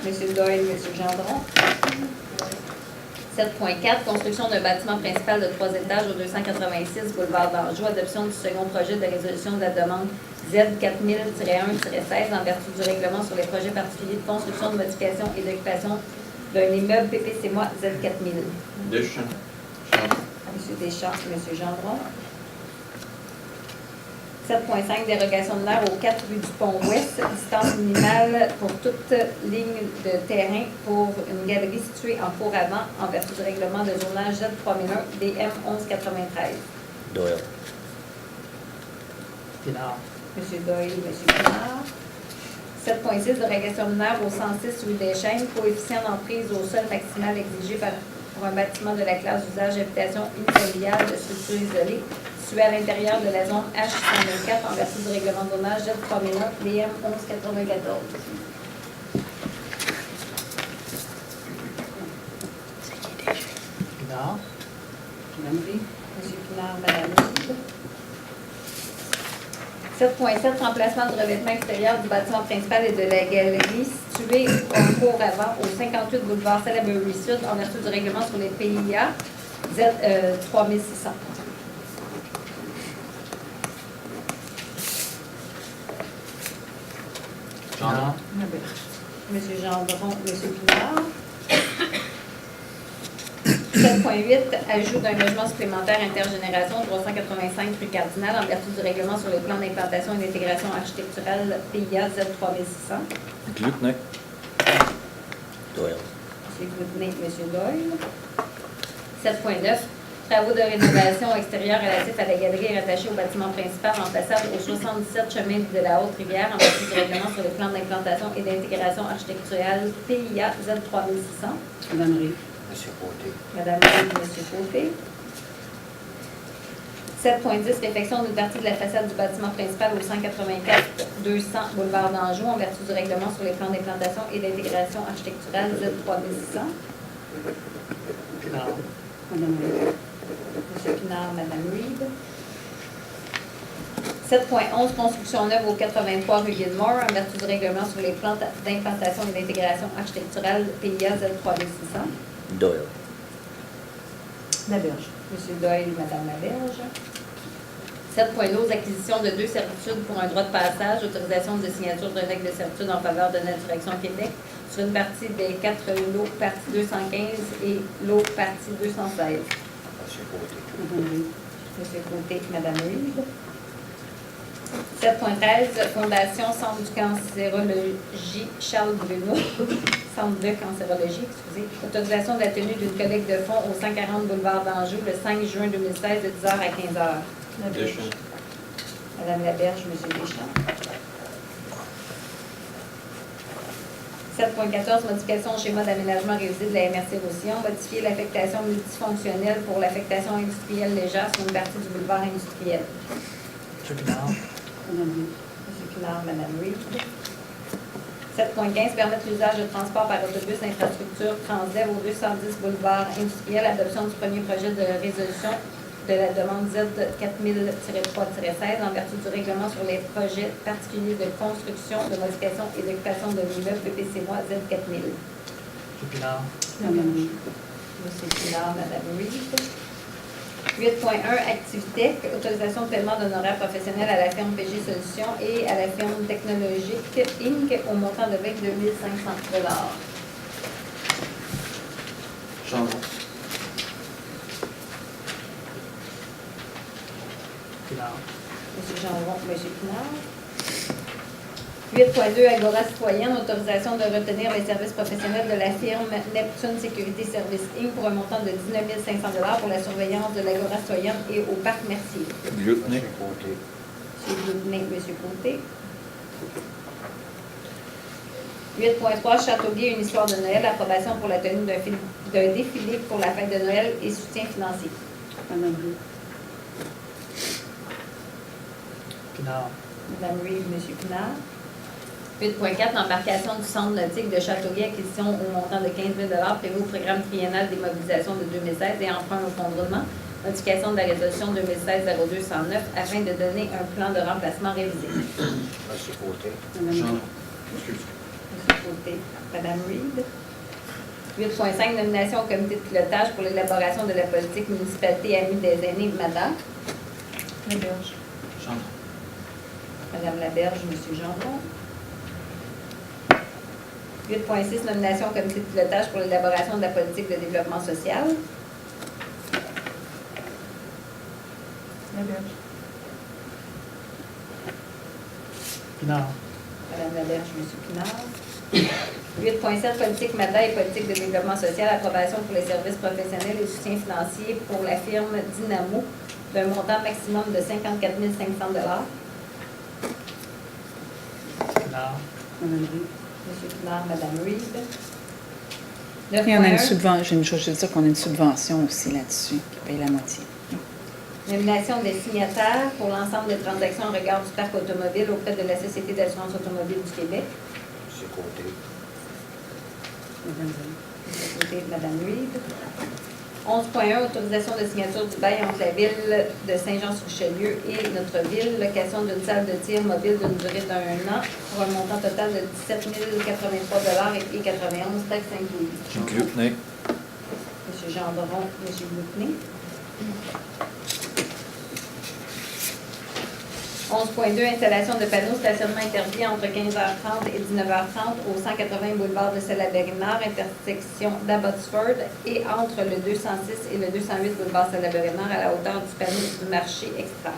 Monsieur Doyle, Monsieur Gendron. 7.4, construction d'un bâtiment principal de 3 étages au 286 boulevard d'Anjou, adoption du second projet de résolution de la demande Z4000-1-16 en vertu du règlement sur les projets particuliers de construction, de modification et d'occupation d'un immeuble PPC moi Z4000. Deschamps. Monsieur Deschamps, Monsieur Gendron. 7.5, dérogation de l'air aux 4 rues du Pont-Ouest, distance minimale pour toute ligne de terrain pour une galerie située en cours avant en vertu du règlement de zonage Z3001 DM 1193. Doyle. Pinard. M. Doyle, M. Pinard. 7.6, dérogation de l'air au 106 rue des Chênes, coefficient d'emprise au sol maximal exigé pour un bâtiment de la classe d'usage habitation unifamiliale de structure isolée situé à l'intérieur de la zone H124 en vertu du règlement de zonage Z3001 DM 1194. Pinard. Madame Rie. M. Pinard, Mme Reed. 7.7, remplacement du revêtement extérieur du bâtiment principal et de la galerie située en cours avant au 58 boulevard Salaberry Sud en vertu du règlement sur les PIA Z 3600. Pinard. M. Gendron, M. Pinard. 7.8, ajout d'un logement supplémentaire intergénération 385 rue Cardinal en vertu du règlement sur les plans d'implantation et d'intégration architecturale PIA Z3600. Glutner. Doyle. M. Goudney, M. Doyle. 7.9, travaux de rénovation extérieure relatifs à la galerie rattachée au bâtiment principal remplaçable au 77 chemin de la Haute-Rivière en vertu du règlement sur les plans d'implantation et d'intégration architecturale PIA Z3600. Madame Rie. Monsieur Côté. Madame Reed, M. Côté. 7.10, réfection d'une partie de la façade du bâtiment principal au 184-200 boulevard d'Anjou en vertu du règlement sur les plans d'implantation et d'intégration architecturale Z3600. Pinard. Madame Rie. M. Pinard, Mme Reed. 7.11, construction neuve au 83 rue Gilmore en vertu du règlement sur les plans d'implantation et d'intégration architecturale PIA Z3600. Doyle. Laberge. M. Doyle, Mme Laberge. 7.12, acquisition de 2 servitudes pour un droit de passage, autorisation de signature d'un acte de servitude en faveur de Notre Direction Québec sur une partie des 4 lots partie 215 et lot partie 216. Monsieur Côté. Madame Rie. M. Côté, Mme Reed. 7.13, Fondation Centre du cancérologie Charles Bruno, Centre de cancérologie, excusez. Autorisation de la tenue d'une collecte de fonds au 140 boulevard d'Anjou le 5 juin 2016 de 10h à 15h. Deschamps. Madame Laberge, M. Deschamps. 7.14, modification au schéma d'aménagement révisé de la MRC Roussillon, modifier l'affectation multifonctionnelle pour l'affectation industrielle légère sur une partie du boulevard industriel. Monsieur Pinard. Madame Rie. M. Pinard, Mme Reed. 7.15, permettre l'usage de transport par autobus d'infrastructure Transdev au 210 boulevard industriel, adoption du premier projet de résolution de la demande Z 4000-3-16 en vertu du règlement sur les projets particuliers de construction, de modification et d'occupation de l'immeuble PPC-MOI Z 4000. Monsieur Pinard. Madame Rie. M. Pinard, Mme Reed. 8.1, Activitech, autorisation de paiement d'honoraires professionnels à la firme PG Solutions et à la firme technologique Inc. au montant de 22 500 $. Gendron. Pinard. M. Gendron, M. Pinard. 8.2, Agora citoyenne, autorisation de retenir les services professionnels de la firme Neptune Sécurité Service Inc. pour un montant de 19 500 $ pour la surveillance de l'Agora citoyenne et au parc Mercier. Glutner. Côté. M. Goudney, M. Côté. 8.3, Châteauguay, une histoire de Noël, approbation pour la tenue d'un défilé pour la fête de Noël et soutien financier. Madame Rie. Pinard. Mme Reed, M. Pinard. 8.4, l'embarcation du centre nautique de Châteauguay, acquisition au montant de 15 000 $ prévu au programme triennal des mobilisations de 2016 et emprunt au fonds de roulement, modification de la résolution 2016-02-109 afin de donner un plan de remplacement révisé. Monsieur Côté. Madame Gendron. Rie. M. Côté, Mme Reed. 8.5, nomination au comité de pilotage pour l'élaboration de la politique municipalité amie des aînés, Madame Laberge. Gendron. Madame Laberge, M. Gendron. 8.6, nomination au comité de pilotage pour l'élaboration de la politique de développement social. Pinard. Madame Laberge, M. Pinard. 8.7, politique MADA et politique de développement social, approbation pour les services professionnels et soutien financier pour la firme Dynamo d'un montant maximum de 54 500 $. Pinard. Madame Reed. M. Pinard, Mme Reed. Et on a une 9.1, subvention, j'ai une chose, je veux dire qu'on a une subvention aussi là-dessus, qui paye la moitié. nomination des signataires pour l'ensemble des transactions en regard du parc automobile auprès de la Société d'assurance automobile du Québec. C'est côté. Madame Reed. Du côté de Mme Reed. 11.1, autorisation de signature du bail entre la ville de Saint-Jean-sur-Richelieu et notre ville, location d'une salle de tir mobile d'une durée d'1 an pour un montant total de 17 083 $ et 91 taxes incluses. Jean Glupney. M. Gendron, M. Glupney. 11.2, installation de panneaux stationnement interdit entre 15h30 et 19h30 au 180 boulevard de Salaberry-Nord, intersection d'Abbotsford, et entre le 206 et le 208 boulevard Salaberry-Nord à la hauteur du panneau du marché extra.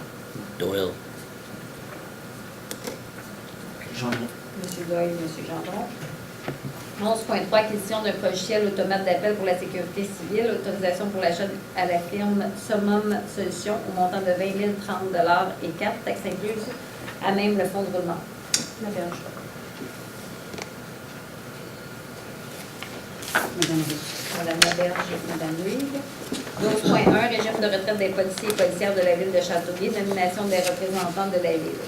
Doyle. Jean M. Doyle, M. Gendron. 11.3, acquisition d'un logiciel automate d'appel pour la sécurité civile, autorisation pour l'achat à la firme Summum Solutions au montant de 20 030 $ et 4 taxes incluses, à même le fonds de roulement. Laberge. Madame Reed. Madame Laberge et Mme Reed. 12.1, régime de retraite des policiers et policières de la ville de Châteauguay, nomination des représentants de la ville.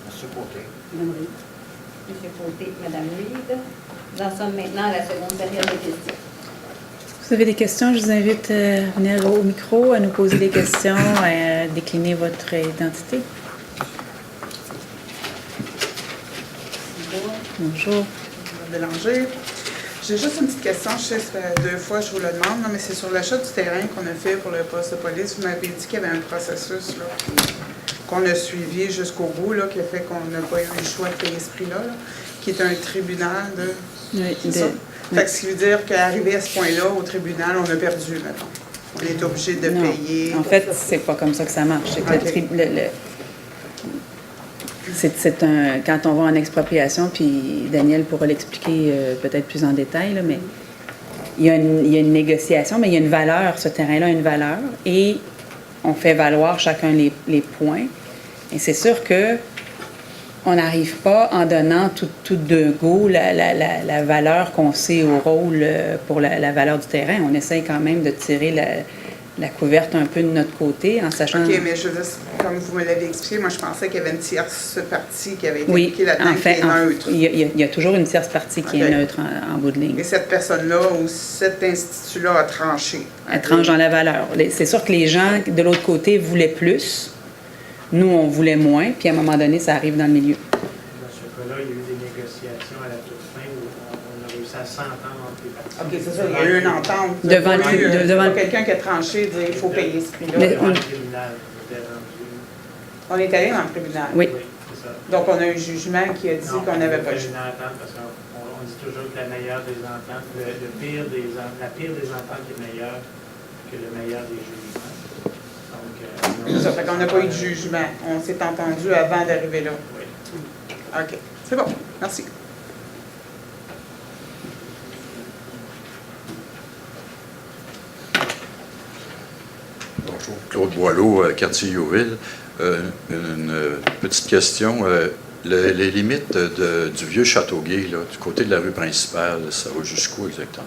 Monsieur Côté. Madame Reed. M. Côté, Mme Reed. Nous en sommes maintenant à la seconde période de questions. Vous avez des questions, je vous invite à venir au micro, à nous poser des questions, à décliner votre identité. Bonjour. Bélanger. J'ai juste une petite question. Je sais que ça fait 2 fois que je vous le demande, mais c'est sur l'achat du terrain qu'on a fait pour le poste de police. Vous m'avez dit qu'il y avait un processus là, qu'on a suivi jusqu'au bout, là, qui a fait qu'on n'a pas eu le choix de payer ce prix-là, là, qui est un tribunal de... Oui, C'est ça? Fait que ce qui veut dire qu'arrivé à ce point-là, au tribunal, on a perdu, mettons. On est obligé de Non. payer. En fait, c'est pas comme ça que ça marche. C'est que c'est un, quand on va en expropriation, puis Daniel pourra l'expliquer peut-être plus en détail, là, mais il y a une négociation, mais il y a une valeur, ce terrain-là a une valeur, et on fait valoir chacun les points. Et c'est sûr que on n'arrive pas en donnant tout de go la valeur qu'on sait au rôle pour la valeur du terrain. On essaye quand même de tirer la couverte un peu de notre côté en sachant... OK, mais je veux dire, comme vous me l'avez expliqué, moi je pensais qu'il y avait une tierce partie qui avait été Oui, impliquée là-dedans, en fait, qui est neutre. il y a toujours une tierce partie qui OK. est neutre en bout de ligne. Et cette personne-là ou cet institut-là a tranché. Elle tranche dans la valeur. C'est sûr que les gens de l'autre côté voulaient plus. Nous, on voulait moins, puis à un moment donné, ça arrive dans le milieu. Dans ce cas-là, il y a eu des négociations à la toute fin où on a réussi à s'entendre entre les parties. OK, c'est ça, il y a eu une entente. Devant le Pas eu, tribunal, devant pas le- quelqu'un qui a tranché et dit il faut payer ce prix-là. Mais- Devant le tribunal, on était rendu. On est allé dans le tribunal. Oui. C'est ça. Donc on a un jugement qui a dit Non, qu'on n'avait pas le on a fait choix. une entente parce qu'on dit toujours que la meilleure des ententes, la pire des ententes est meilleure que le meilleur des jugements. Donc, C'est ça, fait qu'on n'a pas eu de jugement. On s'est entendu avant d'arriver là. Oui. OK, c'est bon. Merci. Bonjour, Claude Boileau, quartier Youville. Une petite question. Les limites du vieux Châteauguay, là, du côté de la rue principale, ça va jusqu'où exactement?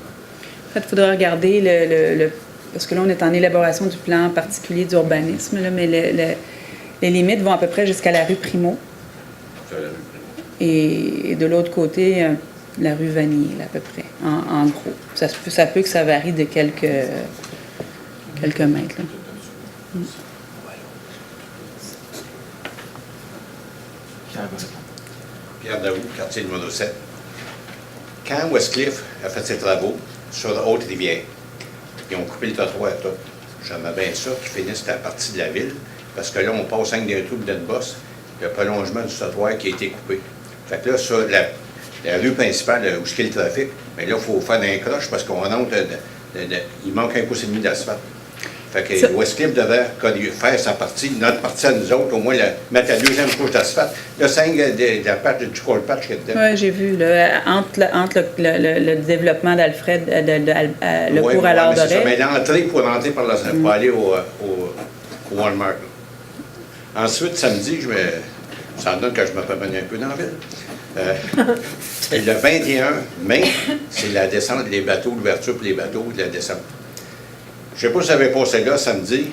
En fait, il faudra regarder parce que là, on est en élaboration du plan particulier d'urbanisme, là, mais les limites vont à peu près jusqu'à la rue Primo. C'est la rue Primo. Et de l'autre côté, la rue Vanier, là, à peu près, en gros. Ça peut que ça varie de quelques mètres. Là. Pierre va répondre. Pierre Daou, quartier numéro 7. Quand Westcliff a fait ses travaux sur la Haute-Rivière, ils ont coupé le trottoir à tout. J'aimerais bien ça qu'ils finissent la partie de la ville, parce que là, on passe avec des trous d'une bosse, le prolongement du trottoir qui a été coupé. Fait que là, ça, la rue principale où est le trafic, mais là, il faut faire un croche parce qu'on entre, il manque un pouce et demi d'asphalte. Fait que Westcliff devait faire sa partie, notre partie à nous autres, au moins mettre la deuxième couche d'asphalte. Le 5 de la patch du cold patch qui est dedans. Oui, j'ai vu, là, entre le développement d'Alfred, le cours à l'Ordre. Mais l'entrée pour rentrer pour aller au Walmart. Ensuite, samedi, ça donne que je me promène un peu dans la ville. Et le 21 mai, c'est la descente des bateaux, l'ouverture pour les bateaux de la descente. Je ne sais pas si vous avez passé là samedi.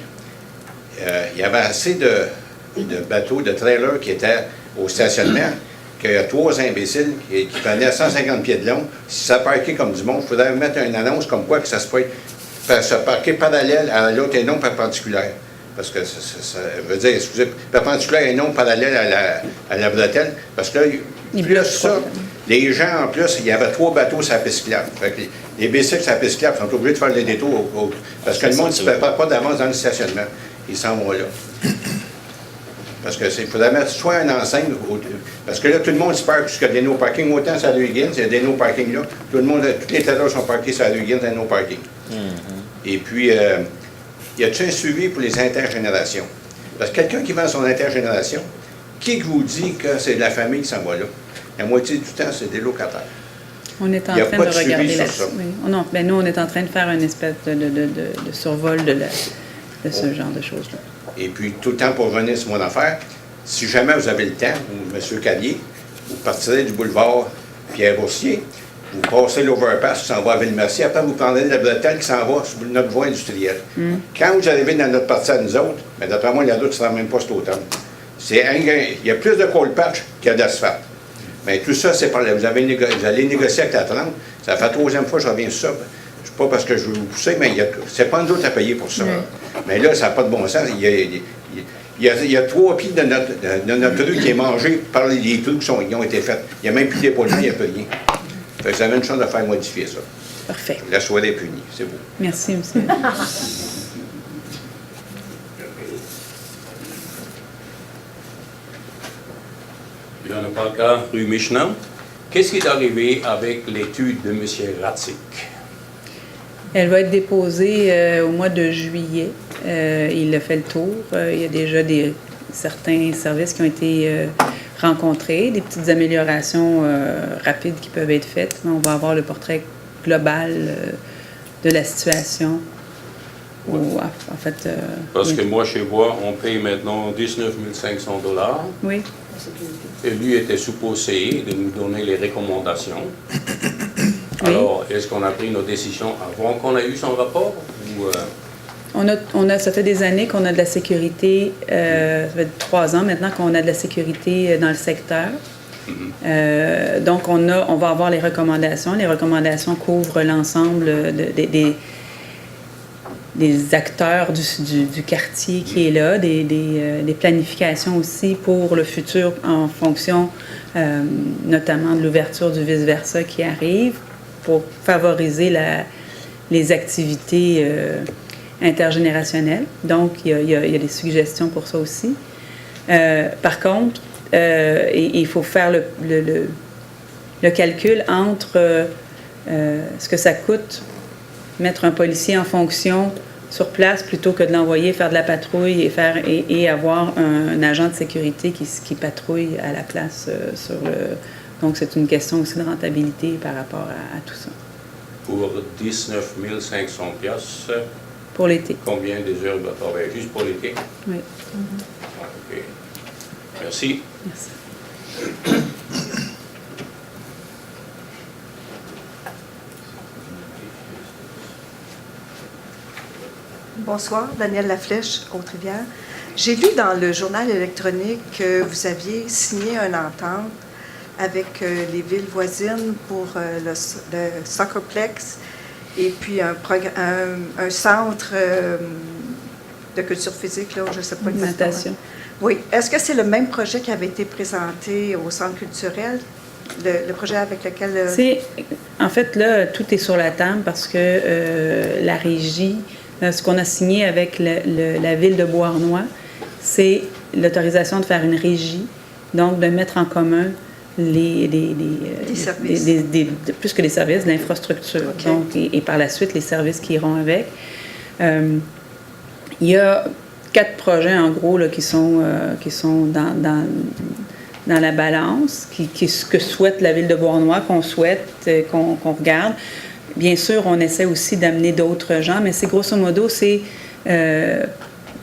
Il y avait assez de bateaux, de trailers qui étaient au stationnement, qu'il y a 3 imbéciles qui prenaient 150 pieds de long. Si ça parquait comme du monde, il faudrait mettre une annonce comme quoi que ça se peut se parquer parallèle à l'autre et non perpendiculaire. Parce que ça veut dire, excusez, perpendiculaire et non parallèle à la bretelle. Parce que là, plus ça, les gens, en plus, il y avait 3 bateaux sur la piste cyclable. Fait que les bicycles sur la piste cyclable sont obligés de faire les détours. Parce que le monde ne se prépare pas d'avance dans le stationnement. Ils s'en vont là. Parce qu'il faudrait mettre soit une enseigne, parce que là, tout le monde se parque, puisqu'il y a des no-parking, autant sur la rue Higgins, il y a des no-parking là. Tout le monde, tous les trailers sont parqués sur la rue Higgins, il y a no-parking. Et puis, y a-t-il un suivi pour les intergénérations? Parce que quelqu'un qui vend son intergénération, qui vous dit que c'est de la famille qui s'en va là? La moitié du temps, c'est des locataires. On est en train de regarder là-dessus. Oui. Non, ben nous, on est en train de faire une espèce de survol de ce genre de choses-là. Et puis, tout le temps pour revenir sur mon affaire, si jamais vous avez le temps, ou M. Callier, vous partirez du boulevard Pierre-Boursier, vous passez l'overpass qui s'en va à Ville-Mercier, après vous prendrez la bretelle qui s'en va sur notre voie industrielle. Quand vous arrivez dans notre partie à nous autres, mais d'après moi, la route ne sera même pas cet automne. Il y a plus de cold patch qu'il y a d'asphalte. Mais tout ça, c'est par là. Vous allez négocier avec la 30. Ça fait la 3e fois que je reviens sur ça. C'est pas parce que je veux vous pousser, mais c'est pas nous autres à payer pour ça. Mais là, ça n'a pas de bon sens. Il y a 3 pieds de notre rue qui est mangé par les trous qui ont été faits. Il n'y a même plus d'épaulement, il n'y a plus rien. Fait que vous avez une chance de faire modifier ça. Parfait. La soirée est punie. C'est beau. Merci, monsieur. Jean Parka, rue Michelin. Qu'est-ce qui est arrivé avec l'étude de M. Ratzik? Elle va être déposée au mois de juillet. Il a fait le tour. Il y a déjà certains services qui ont été rencontrés, des petites améliorations rapides qui peuvent être faites, mais on va avoir le portrait global de la situation. En fait, parce que moi, chez moi, on paye maintenant 19 500 $. Oui. Et lui était supposé de nous donner les recommandations. Alors, est-ce qu'on a pris nos décisions avant qu'on ait eu son rapport? Ou, ça fait des années qu'on a de la sécurité, ça fait 3 ans maintenant qu'on a de la sécurité dans le secteur. Donc, on va avoir les recommandations. Les recommandations couvrent l'ensemble des acteurs du quartier qui est là, des planifications aussi pour le futur en fonction notamment de l'ouverture du vice-versa qui arrive pour favoriser les activités intergénérationnelles. Donc, il y a des suggestions pour ça aussi. Par contre, il faut faire le calcul entre ce que ça coûte mettre un policier en fonction sur place plutôt que de l'envoyer faire de la patrouille et avoir un agent de sécurité qui patrouille à la place sur le... Donc, c'est une question aussi de rentabilité par rapport à tout ça. pour 19 500 $. Pour l'été. Combien des heures de travail? Juste pour l'été? Oui. OK. Merci. Merci. Bonsoir, Danielle Laflèche, Haute-Rivière. J'ai lu dans le journal électronique que vous aviez signé une entente avec les villes voisines pour le Soccerplex et puis un centre de culture physique, là, je ne sais pas exactement. Natation. Oui. Est-ce que c'est le même projet qui avait été présenté au centre culturel? Le projet avec lequel... En fait, là, tout est sur la table parce que la régie, ce qu'on a signé avec la ville de Beauharnois, c'est l'autorisation de faire une régie, donc de mettre en commun des services. Plus que des services, l'infrastructure. Okay. Donc, et par la suite, les services qui iront avec. Il y a 4 projets, en gros, là, qui sont dans la balance, ce que souhaite la Ville de Beauharnois, qu'on souhaite, qu'on regarde. Bien sûr, on essaie aussi d'amener d'autres gens, mais c'est grosso modo, c'est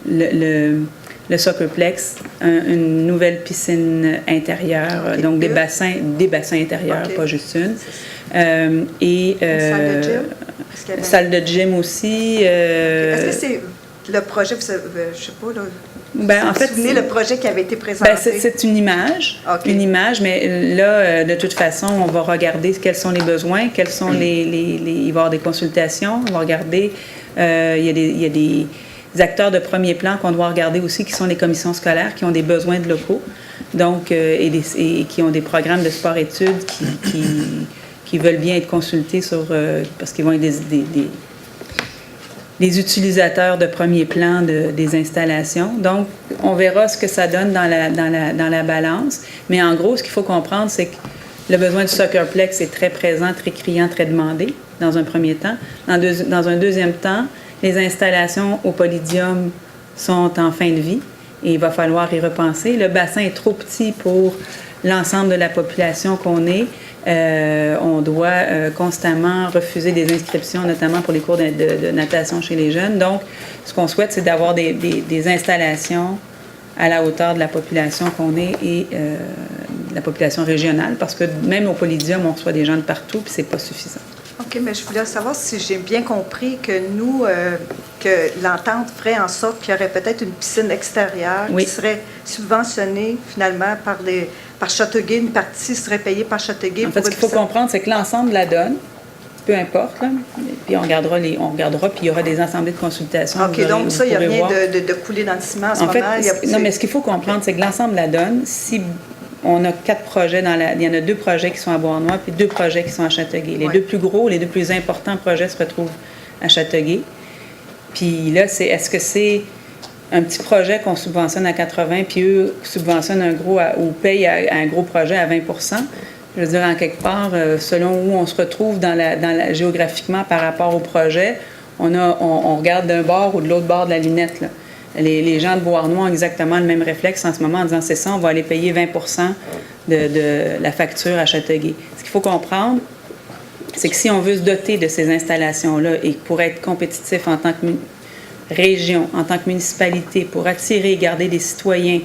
le Soccerplex, une nouvelle piscine intérieure, donc des bassins intérieurs, pas juste une. Et une salle de gym? Salle de gym aussi. Est-ce que c'est le projet, je ne sais pas, là, en fait, vous souvenez le projet qui avait été présenté? C'est une image, mais là, de toute façon, on va regarder quels sont les besoins, quels sont il va y avoir des consultations, on va regarder, il y a des acteurs de premier plan qu'on doit regarder aussi, qui sont les commissions scolaires, qui ont des besoins de locaux, donc, et qui ont des programmes de sport-études qui veulent bien être consultés parce qu'ils vont être des utilisateurs de premier plan des installations. Donc, on verra ce que ça donne dans la balance. Mais en gros, ce qu'il faut comprendre, c'est que le besoin du Soccerplex est très présent, très criant, très demandé, dans un premier temps. Dans un deuxième temps, les installations au Polydium sont en fin de vie et il va falloir y repenser. Le bassin est trop petit pour l'ensemble de la population qu'on est. On doit constamment refuser des inscriptions, notamment pour les cours de natation chez les jeunes. Donc, ce qu'on souhaite, c'est d'avoir des installations à la hauteur de la population qu'on est et de la population régionale, parce que même au Polydium, on reçoit des gens de partout, puis c'est pas suffisant. OK, mais je voulais savoir si j'ai bien compris que nous, que l'entente ferait en sorte qu'il y aurait peut-être une piscine extérieure qui serait subventionnée finalement par Châteauguay. Une partie serait payée par Châteauguay. En fait, ce qu'il faut comprendre, c'est que l'ensemble la donne, peu importe, là, puis on regardera, puis il y aura des assemblées de consultation. OK, donc ça, il n'y a rien de coulé dans le ciment en ce moment. Non, mais ce qu'il faut comprendre, c'est que l'ensemble la donne, si on a 4 projets il y en a 2 projets qui sont à Beauharnois, puis 2 projets qui sont à Châteauguay. Les 2 plus gros, les 2 plus importants projets se retrouvent à Châteauguay. Puis là, est-ce que c'est un petit projet qu'on subventionne à 80, puis eux subventionnent un gros ou payent un gros projet à 20 %? Je veux dire, en quelque part, selon où on se retrouve géographiquement par rapport au projet, on regarde d'un bord ou de l'autre bord de la lunette, là. Les gens de Beauharnois ont exactement le même réflexe en ce moment en disant c'est ça, on va aller payer 20 % de la facture à Châteauguay. Ce qu'il faut comprendre, c'est que si on veut se doter de ces installations-là et pour être compétitif en tant que région, en tant que municipalité, pour attirer et garder des citoyens,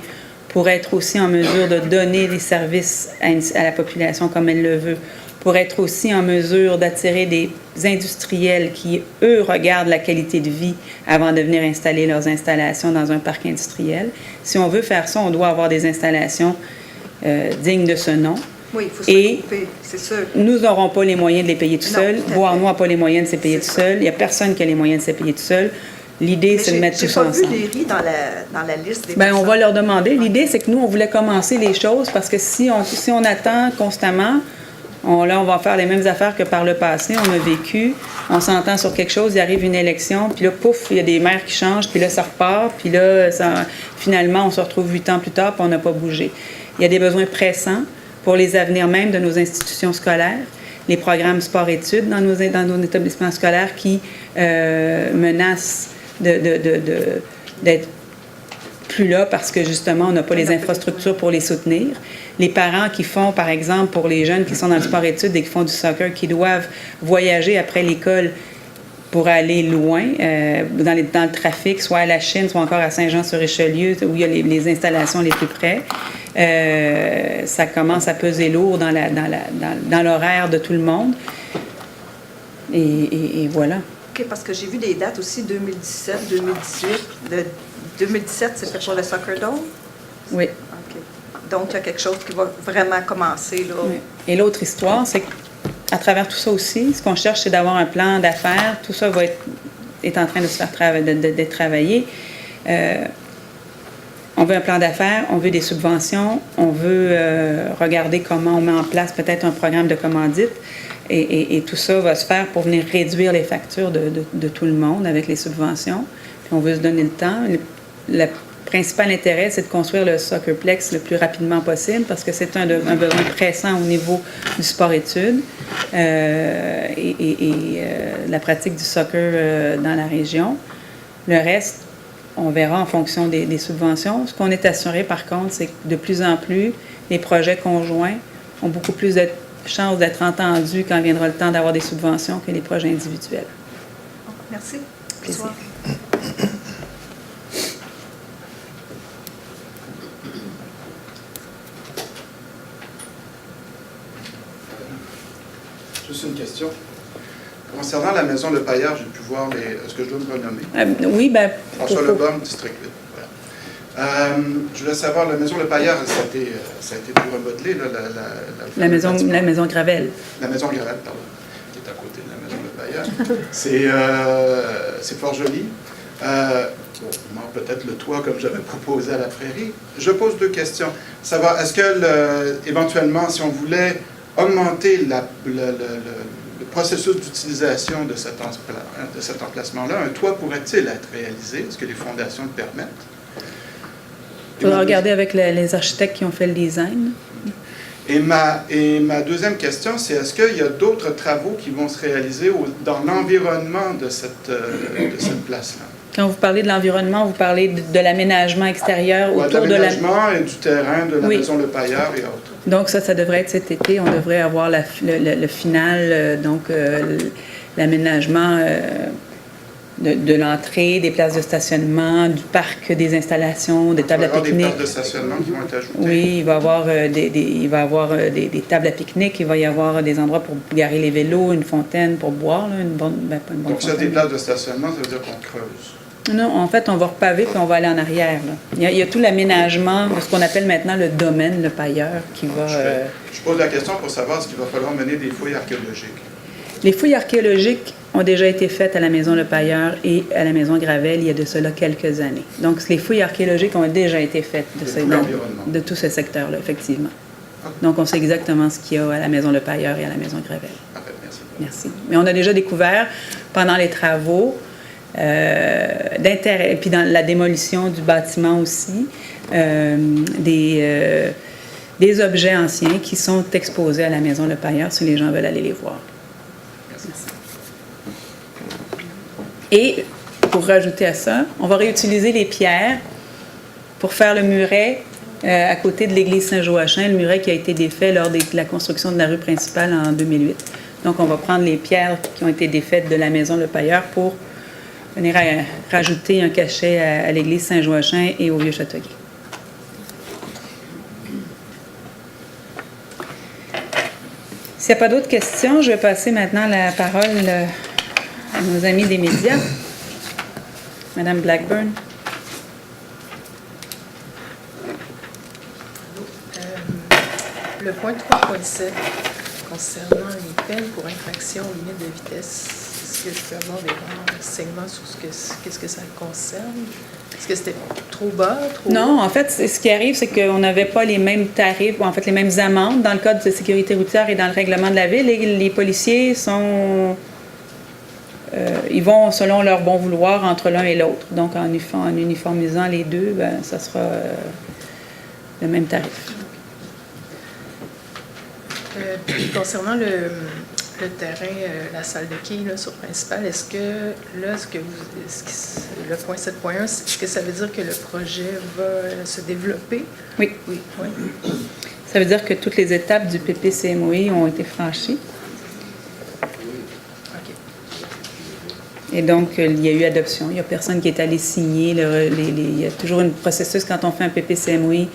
pour être aussi en mesure de donner des services à la population comme elle le veut, pour être aussi en mesure d'attirer des industriels qui, eux, regardent la qualité de vie avant de venir installer leurs installations dans un parc industriel. Si on veut faire ça, on doit avoir des installations dignes de ce nom. Oui, il faut s'occuper, c'est sûr. Nous n'aurons pas les moyens de les payer tout seuls. Beauharnois n'a pas les moyens de se payer tout seul. Il n'y a personne qui a les moyens de se payer tout seul. L'idée, c'est de mettre tout ça ensemble. J'ai pas vu les riz dans la liste des on va leur demander. L'idée, c'est que nous, on voulait commencer les choses parce que si on attend constamment, on va faire les mêmes affaires que par le passé. On a vécu, on s'entend sur quelque chose, il arrive une élection, puis là, pouf, il y a des maires qui changent, puis là, ça repart, puis là, finalement, on se retrouve 8 ans plus tard, puis on n'a pas bougé. Il y a des besoins pressants pour les avenirs même de nos institutions scolaires, les programmes sport-études dans nos établissements scolaires qui menacent d'être plus là parce que, justement, on n'a pas les infrastructures pour les soutenir. Les parents qui font, par exemple, pour les jeunes qui sont dans le sport-études et qui font du soccer, qui doivent voyager après l'école pour aller loin, dans le trafic, soit à la Chine, soit encore à Saint-Jean-sur-Richelieu, où il y a les installations les plus près, ça commence à peser lourd dans l'horaire de tout le monde. Et voilà. OK, parce que j'ai vu des dates aussi, 2017, 2018. 2017, c'était pour le Soccer Dome? Oui. OK. Donc, il y a quelque chose qui va vraiment commencer, là. Oui. Et l'autre histoire, c'est qu'à travers tout ça aussi, ce qu'on cherche, c'est d'avoir un plan d'affaires. Tout ça est en train de se faire d'être travaillé. On veut un plan d'affaires, on veut des subventions, on veut regarder comment on met en place peut-être un programme de commandite. Et tout ça va se faire pour venir réduire les factures de tout le monde avec les subventions. Puis on veut se donner le temps. Le principal intérêt, c'est de construire le Soccerplex le plus rapidement possible parce que c'est un besoin pressant au niveau du sport-études et la pratique du soccer dans la région. Le reste, on verra en fonction des subventions. Ce qu'on est assuré, par contre, c'est que de plus en plus, les projets conjoints ont beaucoup plus de chances d'être entendus quand viendra le temps d'avoir des subventions que les projets individuels. Merci. Plaisir. Juste une question. Concernant la maison Le Paillard, j'ai pu voir les... Est-ce que je dois me renommer? Oui, bien... François Leborgne, District 8. Voilà. Je voulais savoir, la maison Le Paillard, ça a été tout remodelé, là, la maison Gravel. La maison Gravel, pardon, qui est à côté de la maison Le Paillard. C'est fort joli. Peut-être le toit, comme j'avais proposé à la prairie. Je pose deux questions. Savoir, est-ce que, éventuellement, si on voulait augmenter le processus d'utilisation de cet emplacement-là, un toit pourrait-il être réalisé? Est-ce que les fondations le permettent? Il faudra regarder avec les architectes qui ont fait le design. Et ma deuxième question, c'est est-ce qu'il y a d'autres travaux qui vont se réaliser dans l'environnement de cette place-là? Quand vous parlez de l'environnement, vous parlez de l'aménagement extérieur autour de l'aménagement et du terrain de la maison Le Paillard et autres. Donc ça devrait être cet été. On devrait avoir le final, l'aménagement de l'entrée, des places de stationnement, du parc, des installations, des tables à pique-nique. Il va y avoir des places de stationnement qui vont être ajoutées. Oui, il va y avoir des tables à pique-nique, il va y avoir des endroits pour garer les vélos, une fontaine pour boire, là, pas une bonne Donc, s'il y a des places de stationnement, ça veut dire qu'on creuse? Non, en fait, on va repaver puis on va aller en arrière. Là. Il y a tout l'aménagement de ce qu'on appelle maintenant le domaine Le Pailleur qui va... Je pose la question pour savoir s'il va falloir mener des fouilles archéologiques. Les fouilles archéologiques ont déjà été faites à la maison Le Pailleur et à la maison Gravel il y a de cela quelques années. Donc, les fouilles archéologiques ont déjà été faites de tout ce secteur-là, effectivement. Okay. Donc, on sait exactement ce qu'il y a à la maison Le Pailleur et à la maison Gravel. Merci. Merci. Mais on a déjà découvert, pendant les travaux, d'intérêt, et puis dans la démolition du bâtiment aussi, des objets anciens qui sont exposés à la maison Le Pailleur si les gens veulent aller les voir. Merci. Et pour rajouter à ça, on va réutiliser les pierres pour faire le muret à côté de l'église Saint-Joachim, le muret qui a été défait lors de la construction de la rue principale en 2008. Donc on va prendre les pierres qui ont été défaites de la maison Le Pailleur pour venir rajouter un cachet à l'église Saint-Joachim et au Vieux-Châteauguay. S'il n'y a pas d'autres questions, je vais passer maintenant la parole à nos amis des médias. Madame Blackburn. Le point 3.7 concernant les peines pour infraction aux limites de vitesse, est-ce que je peux avoir des renseignements sur qu'est-ce que ça concerne? Est-ce que c'était trop bas, trop Non, haut? en fait, ce qui arrive, c'est qu'on n'avait pas les mêmes tarifs, ou en fait les mêmes amendes dans le code de sécurité routière et dans le règlement de la ville. Et les policiers ils vont selon leur bon vouloir entre l'un et l'autre. Donc, en uniformisant les deux, ça sera le même tarif. Puis concernant le terrain, la salle de quilles là, sur Principal, est-ce que le point 7.1, est-ce que ça veut dire que le projet va se développer? Oui. Oui. Ça veut dire que toutes les étapes du PPCMOI ont été franchies. Et donc, il y a eu adoption. Il n'y a personne qui est allé signer. Il y a toujours un processus, quand on fait un PPCMOI,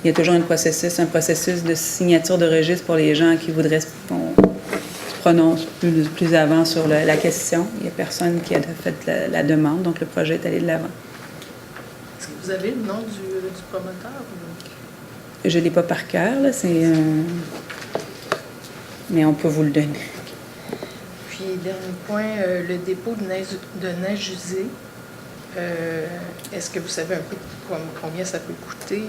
il y a toujours un processus de signature de registre pour les gens qui voudraient se prononcer plus avant sur la question. Il n'y a personne qui a fait la demande, donc le projet est allé de l'avant. Est-ce que vous avez le nom du promoteur? Je ne l'ai pas par cœur, là, mais on peut vous le donner. Puis, dernier point, le dépôt de neige usée. Est-ce que vous savez un peu combien ça peut coûter?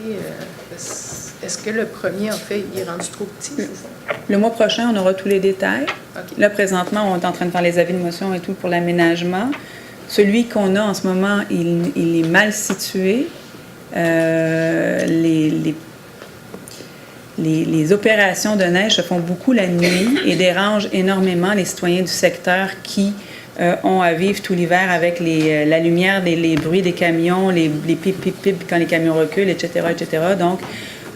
Est-ce que le premier, en fait, il est rendu trop petit? C'est ça? Le mois prochain, on aura tous les détails. Okay. Là, présentement, on est en train de faire les avis de motion et tout pour l'aménagement. Celui qu'on a en ce moment, il est mal situé. Les opérations de neige se font beaucoup la nuit et dérangent énormément les citoyens du secteur qui ont à vivre tout l'hiver avec la lumière, les bruits des camions, les pip-pip-pip quand les camions reculent, etc., etc. Donc,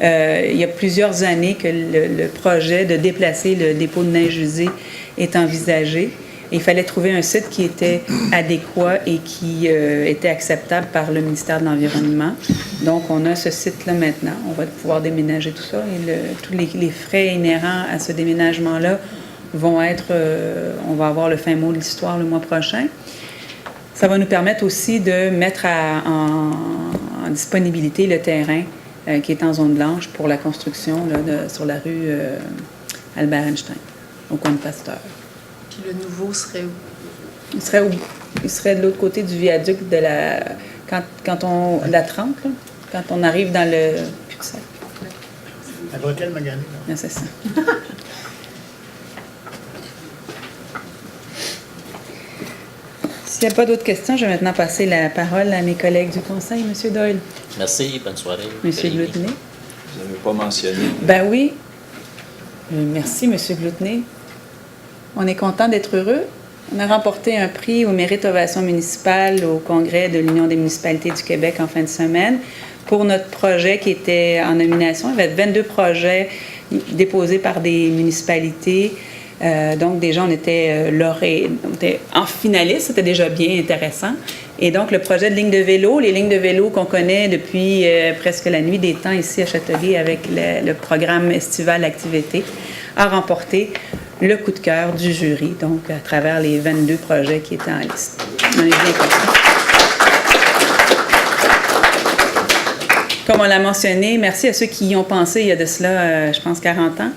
il y a plusieurs années que le projet de déplacer le dépôt de neige usée est envisagé. Et il fallait trouver un site qui était adéquat et qui était acceptable par le ministère de l'Environnement. Donc, on a ce site-là maintenant. On va pouvoir déménager tout ça. Et tous les frais inhérents à ce déménagement-là vont être... on va avoir le fin mot de l'histoire le mois prochain. Ça va nous permettre aussi de mettre en disponibilité le terrain qui est en zone blanche pour la construction là, sur la rue Albert Einstein, au coin de Pasteur. Puis le nouveau serait où? Il serait de l'autre côté du viaduc de la 30, là, quand on arrive dans le cul-de-sac. À l'hôtel Magané. Ah, c'est ça. S'il n'y a pas d'autres questions, je vais maintenant passer la parole à mes collègues du Conseil. Monsieur Doyle. Merci, bonne soirée. Monsieur Gloutenay. Vous n'avez pas mentionné. Ben oui. Merci, Monsieur Gloutenay. On est content d'être heureux. On a remporté un prix au mérite ovation municipale au Congrès de l'Union des municipalités du Québec en fin de semaine pour notre projet qui était en nomination. Il y avait 22 projets déposés par des municipalités. Donc, déjà, on était en finaliste, c'était déjà bien intéressant. Et donc, le projet de ligne de vélo, les lignes de vélo qu'on connaît depuis presque la nuit des temps ici à Châteauguay avec le programme estival Activité, a remporté le coup de cœur du jury, donc à travers les 22 projets qui étaient en liste. On est bien contents. Comme on l'a mentionné, merci à ceux qui y ont pensé il y a de cela, je pense, 40 ans.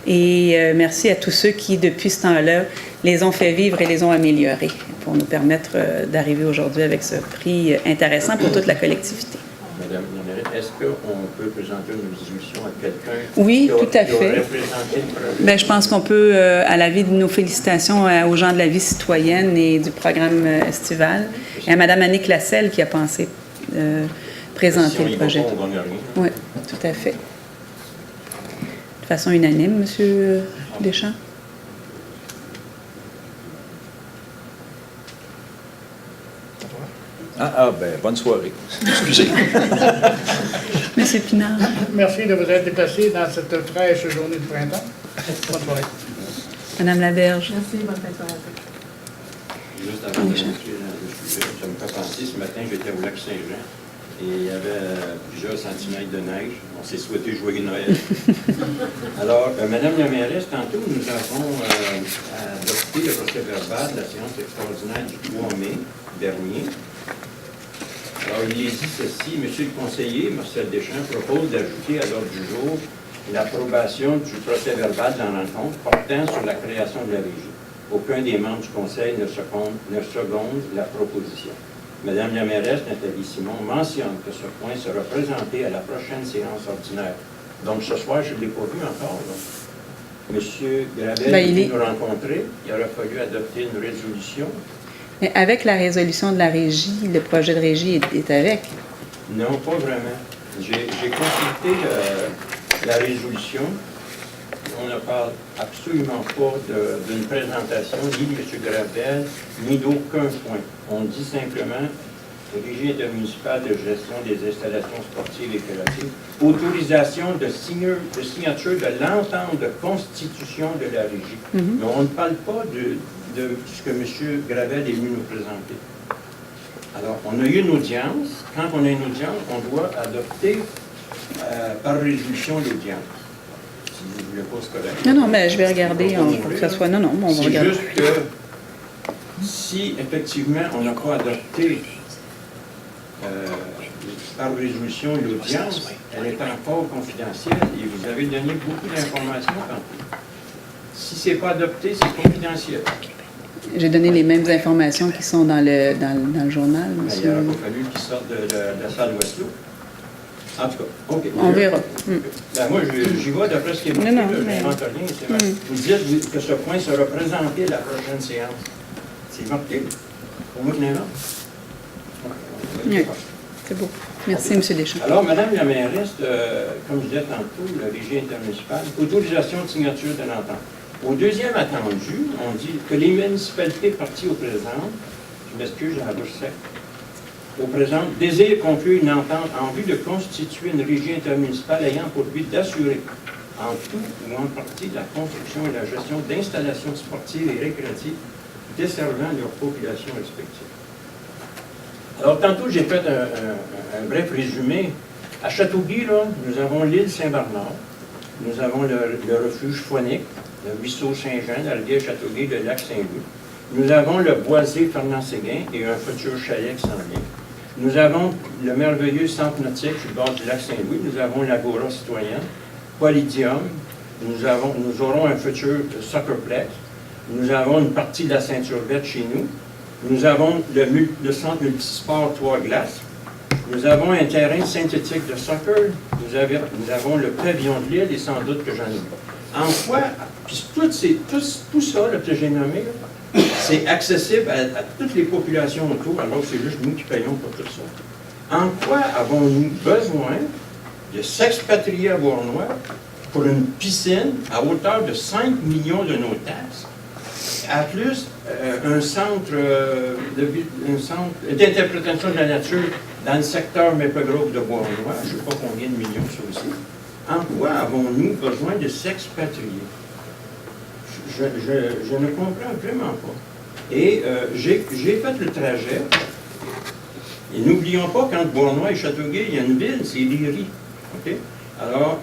Et merci à tous ceux qui, depuis ce temps-là, les ont fait vivre et les ont améliorés pour nous permettre d'arriver aujourd'hui avec ce prix intéressant pour toute la collectivité. Madame Lamerette, est-ce qu'on peut présenter une résolution à quelqu'un oui, tout à qui fait. aurait représenté le projet? Bien, je pense qu'on peut, à la vie de nos félicitations aux gens de la vie citoyenne et du programme estival, et à Mme Annick Lasselle qui a pensé présenter le projet. On gagne rien. Oui, tout à fait. De façon unanime, M. Deschamps? Ben, bonne soirée. Excusez. M. Pinard. Merci de vous être déplacé dans cette fraîche journée de printemps. Bonne soirée. Mme Laberge. Merci, bonne fin de soirée. Juste avant de rentrer dans le sujet, ça me fait penser, ce matin, j'étais au lac Saint-Jean et il y avait plusieurs centimètres de neige. On s'est souhaité joyeux Noël. Alors, Mme la mairesse, tantôt, nous avons adopté le procès-verbal de la séance extraordinaire du 3 mai dernier. Alors, il est dit ceci, Monsieur le conseiller, Marcel Deschamps, propose d'ajouter à l'ordre du jour l'approbation du procès-verbal de la rencontre portant sur la création de la régie. Aucun des membres du conseil ne seconde la proposition. Madame la mairesse, Nathalie Simon, mentionne que ce point sera présenté à la prochaine séance ordinaire. Donc, ce soir, je ne l'ai pas vu encore. Donc. Monsieur Gravel est venu nous rencontrer. Il aurait fallu adopter une résolution. Mais avec la résolution de la régie, le projet de régie est avec? Non, pas vraiment. J'ai consulté la résolution. On ne parle absolument pas d'une présentation ni de M. Gravel, ni d'aucun point. On dit simplement Régie intermunicipale de gestion des installations sportives et récréatives, autorisation de signature de l'entente de constitution de la régie. Mais on ne parle pas de ce que M. Gravel est venu nous présenter. Alors, on a eu une audience. Quand on a une audience, on doit adopter par résolution l'audience. Si vous ne voulez pas, c'est correct. Non, mais je vais regarder pour que ça soit... Non, on va regarder. C'est juste que si, effectivement, on n'a pas adopté par résolution l'audience, elle est encore confidentielle et vous avez donné beaucoup d'informations tantôt. Si ce n'est pas adopté, c'est confidentiel. J'ai donné les mêmes informations qui sont dans le journal, monsieur. Il aurait pas fallu qu'ils sortent de la salle Westlo. En tout cas, OK. On verra. Ben, moi, j'y vais d'après ce qui est marqué. Je n'invente rien. Vous dites que ce point sera présenté à la prochaine séance. C'est marqué. Pour moi, je n'invente. Oui, c'est beau. Merci, M. Deschamps. Alors, Mme la mairesse, comme je disais tantôt, la régie intermunicipale, autorisation de signature de l'entente. Au deuxième attendu, on dit que les municipalités parties au présent, je m'excuse, j'ai la bouche sec, au présent, désirent conclure une entente en vue de constituer une régie intermunicipale ayant pour but d'assurer en tout ou en partie la construction et la gestion d'installations sportives et récréatives desservant leurs populations respectives. Alors, tantôt, j'ai fait un bref résumé. À Châteauguay, là, nous avons l'île Saint-Bernard, nous avons le refuge faunique, le ruisseau Saint-Jean, la rivière Châteauguay, le lac Saint-Louis. Nous avons le boisé Fernand-Séguin et un futur chalet qui s'en vient. Nous avons le merveilleux centre nautique sur le bord du lac Saint-Louis. Nous avons l'Agora citoyenne, Polydium. Nous aurons un futur soccerplex. Nous avons une partie de la ceinture verte chez nous. Nous avons le centre multisport Trois-Glaces. Nous avons un terrain synthétique de soccer. Nous avons le pavillon de l'île et sans doute que j'en ai. En quoi, puis tout ça là, que j'ai nommé, c'est accessible à toutes les populations autour, alors que c'est juste nous qui payons pour tout ça. En quoi avons-nous besoin de s'expatrier à Beauharnois pour une piscine à hauteur de 5 millions de nos taxes, à plus un centre d'interprétation de la nature dans le secteur Maple Grove de Beauharnois, je ne sais pas combien de millions ça aussi. En quoi avons-nous besoin de s'expatrier? Je ne comprends vraiment pas. Et j'ai fait le trajet. Et n'oublions pas qu'entre Beauharnois et Châteauguay, il y a une ville, c'est Léry. Okay? Alors,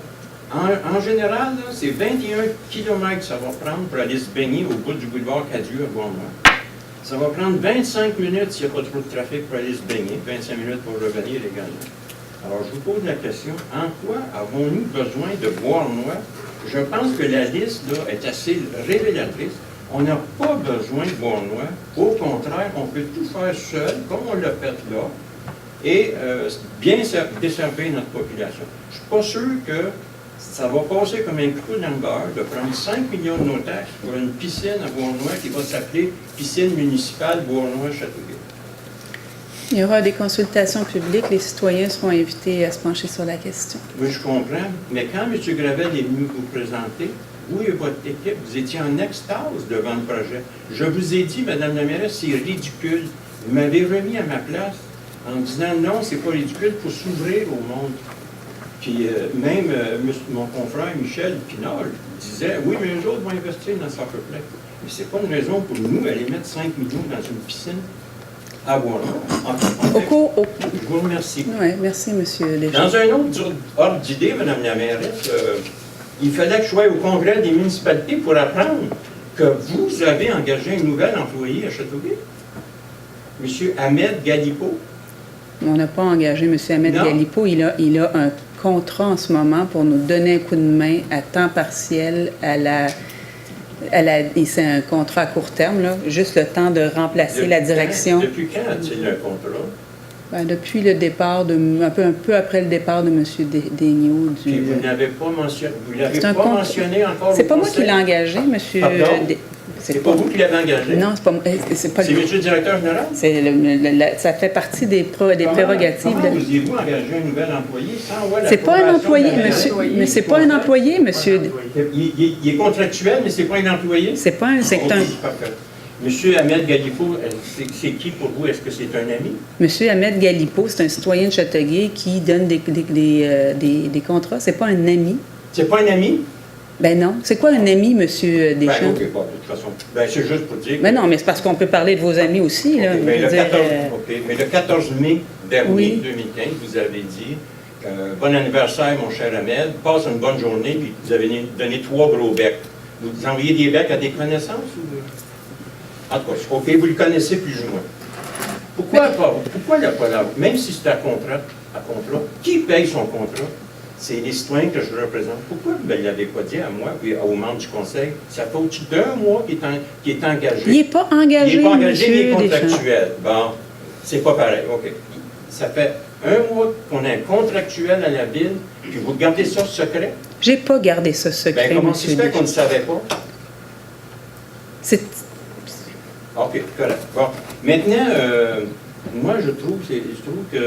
en général, c'est 21 km que ça va prendre pour aller se baigner au bout du boulevard Cadieux à Beauharnois. Ça va prendre 25 minutes s'il n'y a pas trop de trafic pour aller se baigner, 25 minutes pour revenir également. Alors, je vous pose la question, en quoi avons-nous besoin de Beauharnois? Je pense que la liste là, est assez révélatrice. On n'a pas besoin de Beauharnois. Au contraire, on peut tout faire seul, comme on l'a fait là, et bien desservir notre population. Je ne suis pas sûr que ça va passer comme un couteau dans le beurre de prendre 5 millions de nos taxes pour une piscine à Beauharnois qui va s'appeler Piscine municipale Beauharnois-Châteauguay. Il y aura des consultations publiques, les citoyens seront invités à se pencher sur la question. Oui, je comprends, mais quand M. Gravel est venu vous présenter, vous et votre équipe, vous étiez en extase devant le projet. Je vous ai dit, Mme la mairesse, c'est ridicule. Vous m'avez remis à ma place en me disant non, c'est pas ridicule, il faut s'ouvrir au monde. Puis même mon confrère Michel Pinard disait oui, mais eux autres vont investir dans le soccerplex. Mais c'est pas une raison pour nous aller mettre 5 millions dans une piscine. À Beauharnois. Je vous remercie. Oui, merci, M. Deschamps. Dans un autre ordre d'idée, Mme la mairesse, il fallait que je sois au congrès des municipalités pour apprendre que vous avez engagé un nouvel employé à Châteauguay, M. Ahmed Galipo. On n'a pas engagé M. Ahmed Galipo. Il a un contrat en ce moment pour nous donner un coup de main à temps partiel c'est un contrat à court terme, là, juste le temps de remplacer la direction. Depuis quand a-t-il un contrat? Ben, depuis le départ, un peu après le départ de M. Daigneault. Puis vous n'avez pas mentionné, mentionné encore. C'est pas moi qui l'ai engagé, M. C'est pas vous qui l'avez engagé? Non, c'est pas moi. C'est M. le directeur général? Ça fait partie des prérogatives. Comment vous engagé un nouvel employé sans voir la c'est pas un employé, monsieur. Mais c'est pas un employé, monsieur. Il est contractuel, mais c'est pas un employé? C'est pas un. C'est un. Parfait. Monsieur Ahmed Galipo, c'est qui pour vous? Est-ce que c'est un ami? Monsieur Ahmed Galipo, c'est un citoyen de Châteauguay qui donne des contrats. C'est pas un ami. C'est pas un ami? Ben non. C'est quoi un ami, M. Deschamps? Ben, OK, bon, de toute façon. Ben, c'est juste pour dire. Ben non, mais c'est parce qu'on peut parler de vos amis aussi. Là, mais le 14 mai dernier, 2015, vous avez dit bon anniversaire, mon cher Ahmed, passe une bonne journée, puis vous avez donné 3 gros becs. Vous envoyez des becs à des connaissances ou. En tout cas, OK, vous le connaissez plus ou moins. Pourquoi il n'a pas là? Même si c'est à contrat, qui paye son contrat? C'est les citoyens que je représente. Pourquoi vous ne l'avez pas dit à moi et aux membres du conseil? Ça fait au-dessus d'1 mois qu'il est engagé. Il n'est pas engagé, il n'est pas engagé, il est contractuel. Deschamps. Bon, c'est pas pareil. OK. Ça fait 1 mois qu'on a un contractuel à la ville, puis vous gardez ça secret? Je n'ai pas gardé ça secret, comment ça se fait qu'on ne savait pas? C'est... OK, correct. Bon. Maintenant, moi, je trouve que...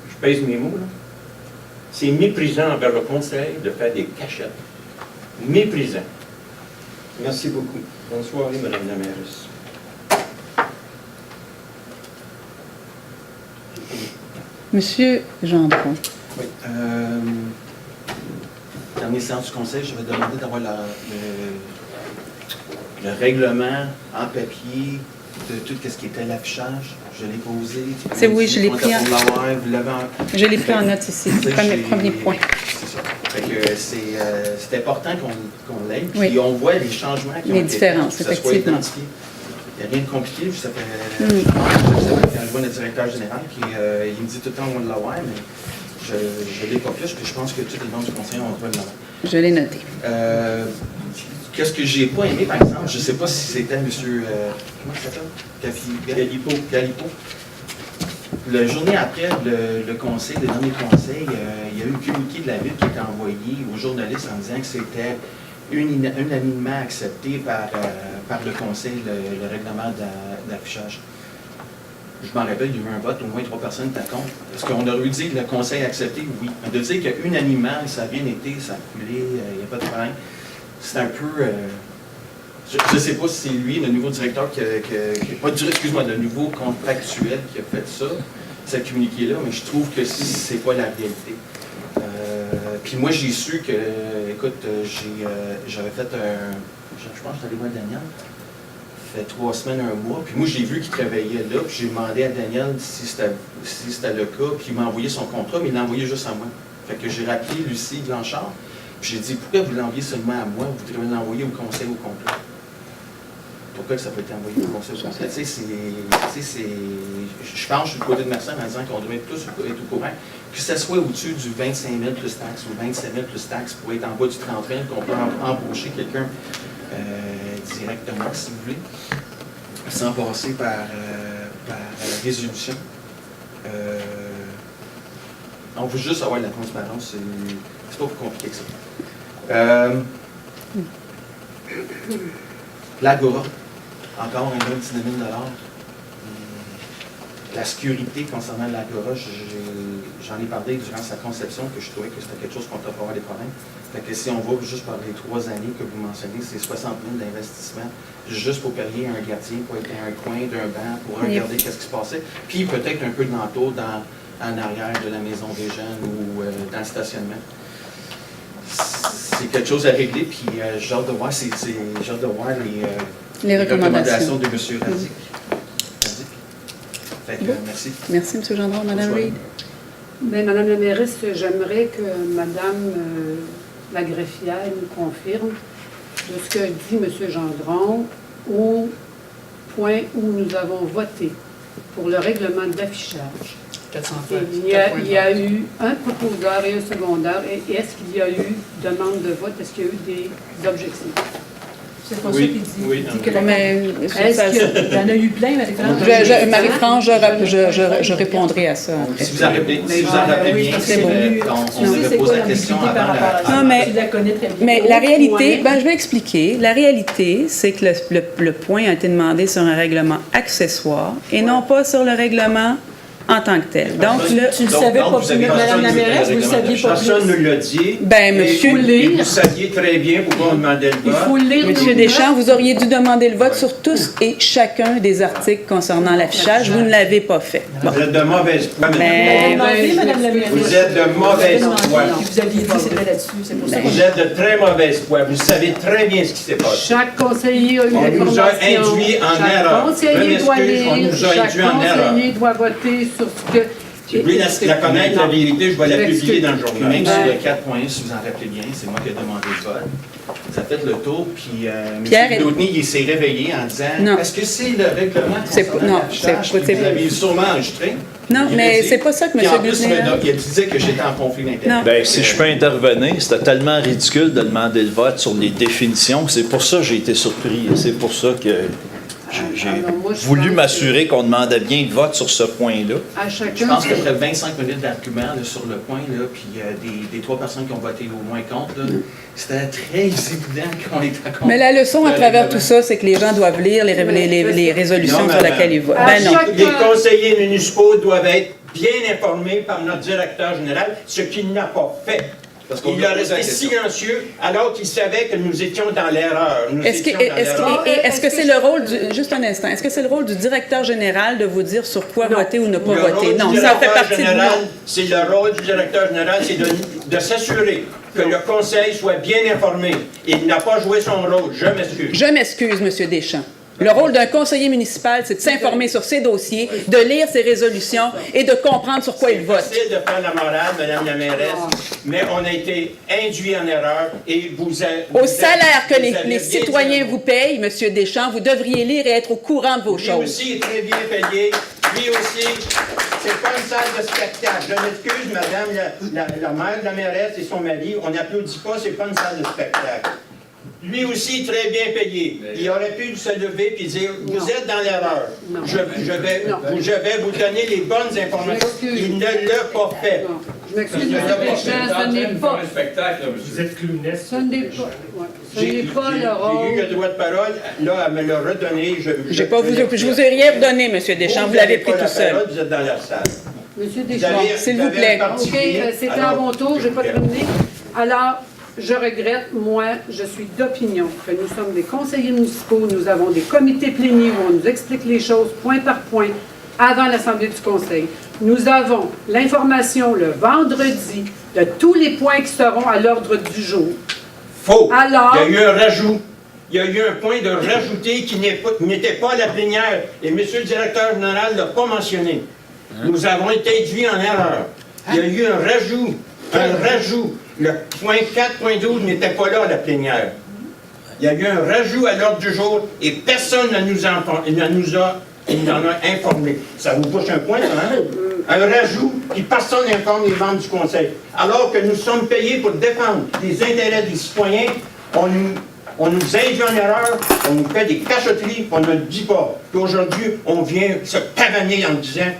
Je pèse mes mots, là. C'est méprisant envers le conseil de faire des cachettes. méprisant. Merci beaucoup. Bonne soirée, Madame la mairesse. Monsieur Gendron. Oui. Dernière séance du conseil, j'avais demandé d'avoir le règlement en papier de tout ce qui était l'affichage. Je l'ai posé. C'est oui, je l'ai pris Je l'ai pris en note ici. Premier point. C'est ça. Fait que c'est important qu'on l'aide. Puis Oui. on voit les changements qui ont Les été différences, faits, que ça soit effectivement. identifié. Il n'y a rien de compliqué. Ça fait quand je vois notre directeur général, puis il me dit tout le temps on va l'avoir, mais je ne l'ai pas plus, puis je pense que tous les membres du conseil ont droit de l'avoir. Je l'ai noté. Qu'est-ce que j'ai pas aimé, par exemple, je ne sais pas si c'était M. comment ça s'appelle? Galipo. La journée après le conseil, le dernier conseil, il y a eu le communiqué de la ville qui était envoyé aux journalistes en disant que c'était unanimement accepté par le conseil, le règlement d'affichage. Je m'en rappelle, il y a eu un vote, au moins 3 personnes étaient contre. Est-ce qu'on aurait dit que le conseil a accepté? Oui. Mais de dire qu'unanimement, ça a bien été, ça a coulé, il n'y a pas de problème. C'est un peu... je ne sais pas si c'est lui, le nouveau directeur, le nouveau contractuel qui a fait ça, ce communiqué-là, mais je trouve que c'est pas la réalité. Puis moi, j'ai su que, écoute, j'avais fait je pense que j'étais allé voir Daniel, ça fait 3 semaines, 1 mois, puis moi, j'ai vu qu'il travaillait là, puis j'ai demandé à Daniel si c'était le cas, puis il m'a envoyé son contrat, mais il l'a envoyé juste à moi. Fait que j'ai rappelé Lucie Blanchard, puis j'ai dit, pourquoi vous l'envoyez seulement à moi, vous devriez l'envoyer au conseil au complet? Pourquoi que ça peut être envoyé au conseil au complet? Tu sais, je penche sur le côté de Mercier en disant qu'on devrait tous être au courant, que ce soit au-dessus du 25 000 plus taxes ou 27 000 plus taxes pour être en bas du 30 000, qu'on peut embaucher quelqu'un directement, si vous voulez, sans passer par résolution. On veut juste avoir de la transparence, c'est pas plus compliqué que ça. L'Agora, encore un autre 19 000 $. La sécurité concernant l'Agora, j'en ai parlé durant sa conception, que je trouvais que c'était quelque chose qu'on peut avoir des problèmes. Fait que si on va juste par les 3 années que vous mentionnez, c'est 60 000 d'investissement, juste pour payer un gardien, pour être à un coin d'un banc, pour regarder qu'est-ce qui se passait. Puis peut-être un peu de l'entour en arrière de la maison des jeunes ou dans le stationnement. C'est quelque chose à régler, puis j'ai hâte de voir, les recommandations de M. Radic. Fait que, merci. Merci, M. Gendron. Mme Reid. Bien, Madame la mairesse, j'aimerais que Madame la greffière nous confirme de ce que dit M. Gendron au point où nous avons voté pour le règlement d'affichage. Il y a eu un proposeur et un secondaire. Et est-ce qu'il y a eu demande de vote? Est-ce qu'il y a eu des objections? C'est pas ça qu'il dit. Oui, Il dit que est-ce qu'il y en a eu plein, Marie-France? Marie-France, je répondrai à ça après. Si vous en rappelez bien, on avait posé la question avant Non, mais la réalité, je vais expliquer. La réalité, c'est que le point a été demandé sur un règlement accessoire et non pas sur le règlement en tant que tel. Donc, tu le savais pas plus, Madame la mairesse, vous le saviez pas plus. Personne ne l'a dit. Ben, monsieur, et vous saviez très bien pourquoi on demandait le vote. Il faut le lire. Monsieur Deschamps, vous auriez dû demander le vote sur tous et chacun des articles concernant l'affichage. Vous ne l'avez pas fait. Bon. Vous êtes de mauvaise foi, Madame la mairesse. Vous êtes de mauvaise foi. Vous aviez dit c'était là-dessus, c'est pour ça. Vous êtes de très mauvaise foi. Vous savez très bien ce qui s'est passé. Chaque conseiller a eu On nous a induit en erreur. Chaque conseiller doit lire, chaque conseiller doit voter sur ce que... Si vous voulez la connaître, la vérité, je vais la publier dans le journal. Même sur le 4.1, si vous en rappelez bien, c'est moi qui ai demandé le vote. Ça a fait le tour, puis M. Gauthier, il s'est réveillé en disant est-ce que c'est le règlement concernant l'affichage que vous avez sûrement enregistré? Non, mais c'est pas ça que M. Gauthier... Il disait que j'étais en conflit d'intérêt. Bien, si je peux intervenir, c'était tellement ridicule de demander le vote sur les définitions. C'est pour ça que j'ai été surpris. C'est pour ça que j'ai voulu m'assurer qu'on demandait bien le vote sur ce point-là. Je pense qu'après 25 minutes d'argument sur le point, là, puis des 3 personnes qui ont voté au moins contre, c'était très évident qu'on était contre. Mais la leçon à travers tout ça, c'est que les gens doivent lire les résolutions sur lesquelles ils votent. Ben non. Les conseillers municipaux doivent être bien informés par notre directeur général, ce qu'il n'a pas fait. Il a resté silencieux alors qu'il savait que nous étions dans l'erreur. Est-ce que c'est le rôle du... Juste un instant. Est-ce que c'est le rôle du directeur général de vous dire sur quoi voter ou ne pas voter? Non, ça fait partie de vous. C'est le rôle du directeur général, c'est de s'assurer que le conseil soit bien informé. Il n'a pas joué son rôle. Je m'excuse. Je m'excuse, M. Deschamps. Le rôle d'un conseiller municipal, c'est de s'informer sur ses dossiers, de lire ses résolutions et de comprendre sur quoi il vote. C'est facile de faire la morale, Mme la mairesse, mais on a été induit en erreur et au salaire que les citoyens vous payent, M. Deschamps, vous devriez lire et être au courant de vos choses. Lui aussi est très bien payé. Lui aussi, c'est pas une salle de spectacle. Je m'excuse, Mme la maire de la mairesse et son mari, on n'applaudit pas, c'est pas une salle de spectacle. Lui aussi, très bien payé. Il aurait pu se lever et dire, vous êtes dans l'erreur. Je vais vous donner les bonnes informations. Il ne l'a pas fait. Je m'excuse, M. Deschamps, ce n'est pas... Vous êtes clownesse. Ce n'est pas... Ce n'est pas le rôle... J'ai eu le droit de parole. Là, elle me l'a redonné. Je vous ai rien redonné, M. Deschamps. Vous l'avez pris tout seul. Vous êtes dans la salle. M. Deschamps, s'il vous plaît. OK, c'était à mon tour. Je n'ai pas terminé. Alors... Je regrette, moi, je suis d'opinion que nous sommes des conseillers municipaux, nous avons des comités pléniers où on nous explique les choses point par point avant l'Assemblée du Conseil. Nous avons l'information le vendredi de tous les points qui seront à l'ordre du jour. Faux! Alors, il y a eu un rajout. Il y a eu un point de rajouter qui n'était pas à la plénière et M. le directeur général ne l'a pas mentionné. Nous avons été induits en erreur. Il y a eu un rajout. Le point 4.12 n'était pas là à la plénière. Il y a eu un rajout à l'ordre du jour et personne ne nous en a informé. Ça vous bouche un point, ça, hein? Un rajout, puis personne n'informe les membres du Conseil. Alors que nous sommes payés pour défendre les intérêts des citoyens, on nous induit en erreur, on nous fait des cachotteries, on ne le dit pas. Puis aujourd'hui, on vient se pavaner en disant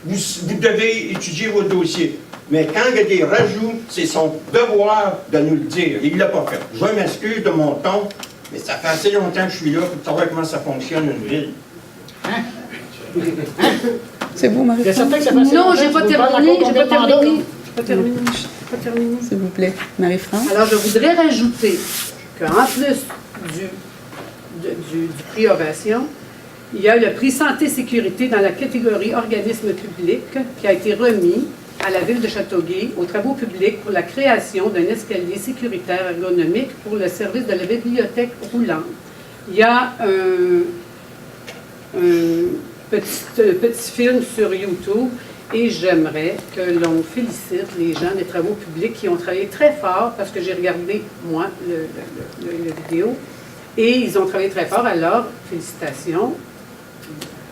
vous devez étudier vos dossiers. Mais quand il y a des rajouts, c'est son devoir de nous le dire. Il ne l'a pas fait. Je m'excuse de mon ton, mais ça fait assez longtemps que je suis là pour savoir comment ça fonctionne une ville. C'est vous, Marie? Non, je n'ai pas terminé. S'il vous plaît, Marie-France. Alors, je voudrais rajouter qu'en plus du prix Ovation, il y a le prix Santé-Sécurité dans la catégorie organisme public qui a été remis à la Ville de Châteauguay aux travaux publics pour la création d'un escalier sécuritaire ergonomique pour le service de la bibliothèque roulante. Il y a un petit film sur YouTube et j'aimerais que l'on félicite les gens des travaux publics qui ont travaillé très fort parce que j'ai regardé, moi, la vidéo et ils ont travaillé très fort. Alors, félicitations.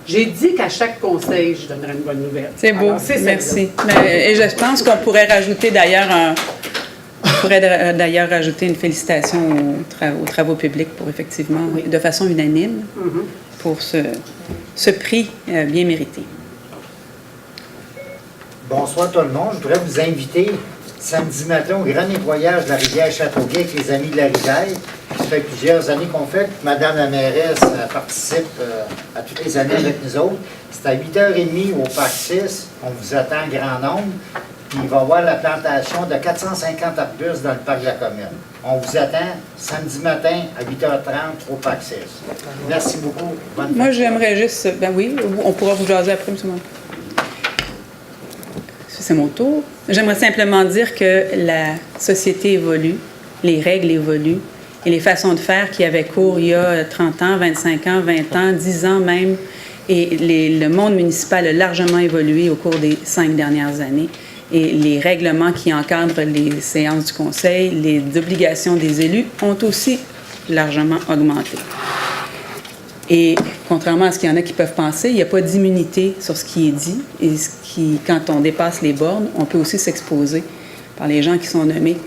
J'ai dit qu'à chaque conseil, je donnerais une bonne nouvelle. C'est beau, merci. Et je pense qu'on pourrait rajouter d'ailleurs rajouter une félicitation aux travaux publics pour effectivement, de façon unanime, pour ce prix bien mérité. Bonsoir tout le monde. Je voudrais vous inviter samedi matin au grand nettoyage de la rivière Châteauguay avec les amis de la rivière. Ça fait plusieurs années qu'on fait. Madame la mairesse participe à toutes les années avec nous autres. C'est à 8h30 au Parc 6. On vous attend en grand nombre. Puis il va y avoir la plantation de 450 arbustes dans le parc de la commune. On vous attend samedi matin à 8h30 au Parc 6. Merci beaucoup. Moi, j'aimerais juste... Ben oui, on pourra vous jaser après, M. Montour. C'est mon tour. J'aimerais simplement dire que la société évolue, les règles évoluent, et les façons de faire qui avaient cours il y a 30 ans, 25 ans, 20 ans, 10 ans même, et le monde municipal a largement évolué au cours des 5 dernières années. Et les règlements qui encadrent les séances du conseil, les obligations des élus ont aussi largement augmenté. Et contrairement à ce qu'il y en a qui peuvent penser, il n'y a pas d'immunité sur ce qui est dit. Et quand on dépasse les bornes, on peut aussi s'exposer par les gens qui sont nommés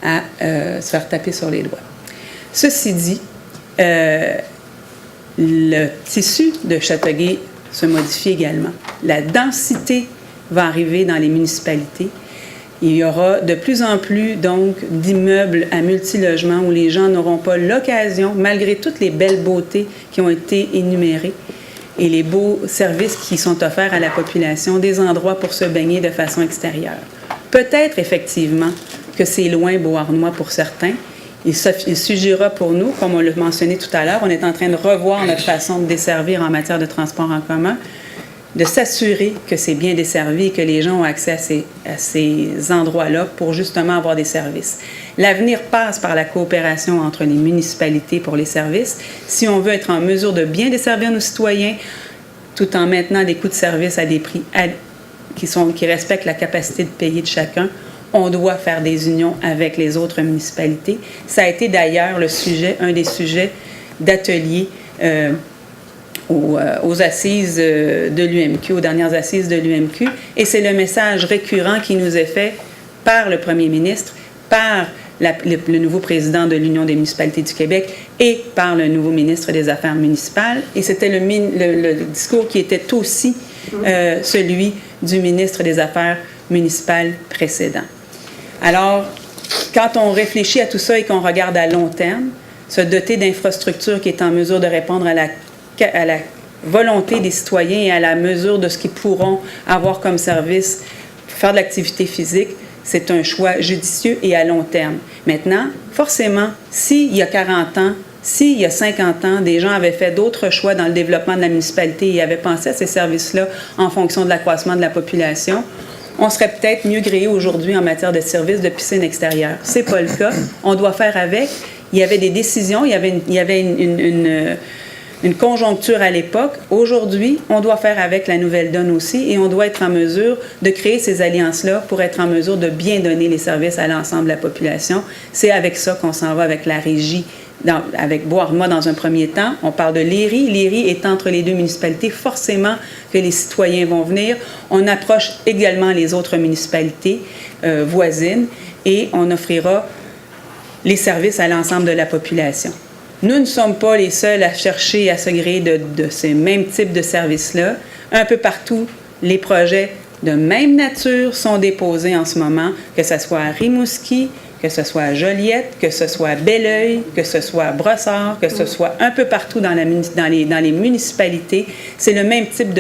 à se faire taper sur les doigts. Ceci dit, le tissu de Châteauguay se modifie également. La densité va arriver dans les municipalités. Il y aura de plus en plus donc d'immeubles à multilogements où les gens n'auront pas l'occasion, malgré toutes les belles beautés qui ont été énumérées et les beaux services qui sont offerts à la population, des endroits pour se baigner de façon extérieure. Peut-être effectivement que c'est loin Beauharnois pour certains. Il suffira pour nous, comme on l'a mentionné tout à l'heure, on est en train de revoir notre façon de desservir en matière de transport en commun, de s'assurer que c'est bien desservi et que les gens ont accès à ces endroits-là pour justement avoir des services. L'avenir passe par la coopération entre les municipalités pour les services. Si on veut être en mesure de bien desservir nos citoyens, tout en maintenant des coûts de service à des prix qui respectent la capacité de payer de chacun, on doit faire des unions avec les autres municipalités. Ça a été d'ailleurs un des sujets d'atelier aux assises de l'UMQ, aux dernières assises de l'UMQ, et c'est le message récurrent qui nous est fait par le premier ministre, par le nouveau président de l'Union des municipalités du Québec et par le nouveau ministre des Affaires municipales. Et c'était le discours qui était aussi celui du ministre des Affaires municipales précédent. Alors, quand on réfléchit à tout ça et qu'on regarde à long terme, se doter d'infrastructures qui est en mesure de répondre à la volonté des citoyens et à la mesure de ce qu'ils pourront avoir comme service, faire de l'activité physique, c'est un choix judicieux et à long terme. Maintenant, forcément, s'il y a 40 ans, s'il y a 50 ans, des gens avaient fait d'autres choix dans le développement de la municipalité et avaient pensé à ces services-là en fonction de l'accroissement de la population, on serait peut-être mieux gréé aujourd'hui en matière de services de piscine extérieure. Ce n'est pas le cas. On doit faire avec. Il y avait des décisions, il y avait une conjoncture à l'époque. Aujourd'hui, on doit faire avec la nouvelle donne aussi et on doit être en mesure de créer ces alliances-là pour être en mesure de bien donner les services à l'ensemble de la population. C'est avec ça qu'on s'en va avec la régie, avec Beauharnois dans un premier temps. On parle de Léry. Léry est entre les deux municipalités. Forcément que les citoyens vont venir. On approche également les autres municipalités voisines et on offrira les services à l'ensemble de la population. Nous ne sommes pas les seuls à chercher à se gré de ces mêmes types de services-là. Un peu partout, les projets de même nature sont déposés en ce moment, que ce soit à Rimouski, que ce soit à Joliette, que ce soit à Belleuil, que ce soit à Brossard, que ce soit un peu partout dans les municipalités. C'est le même type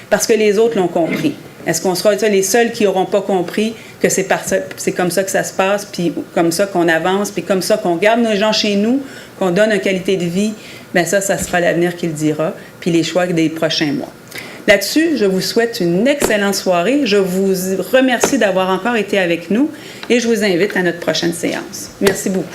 parce que les autres l'ont compris. Est-ce qu'on sera les seuls qui n'auront pas compris que c'est comme ça que ça se passe, puis comme ça qu'on avance, puis comme ça qu'on garde nos gens chez nous, qu'on donne une qualité de vie? Bien ça sera l'avenir qui le dira, puis les choix des prochains mois. Là-dessus, je vous souhaite une excellente soirée. Je vous remercie d'avoir encore été avec nous et je vous invite à notre prochaine séance. Merci beaucoup.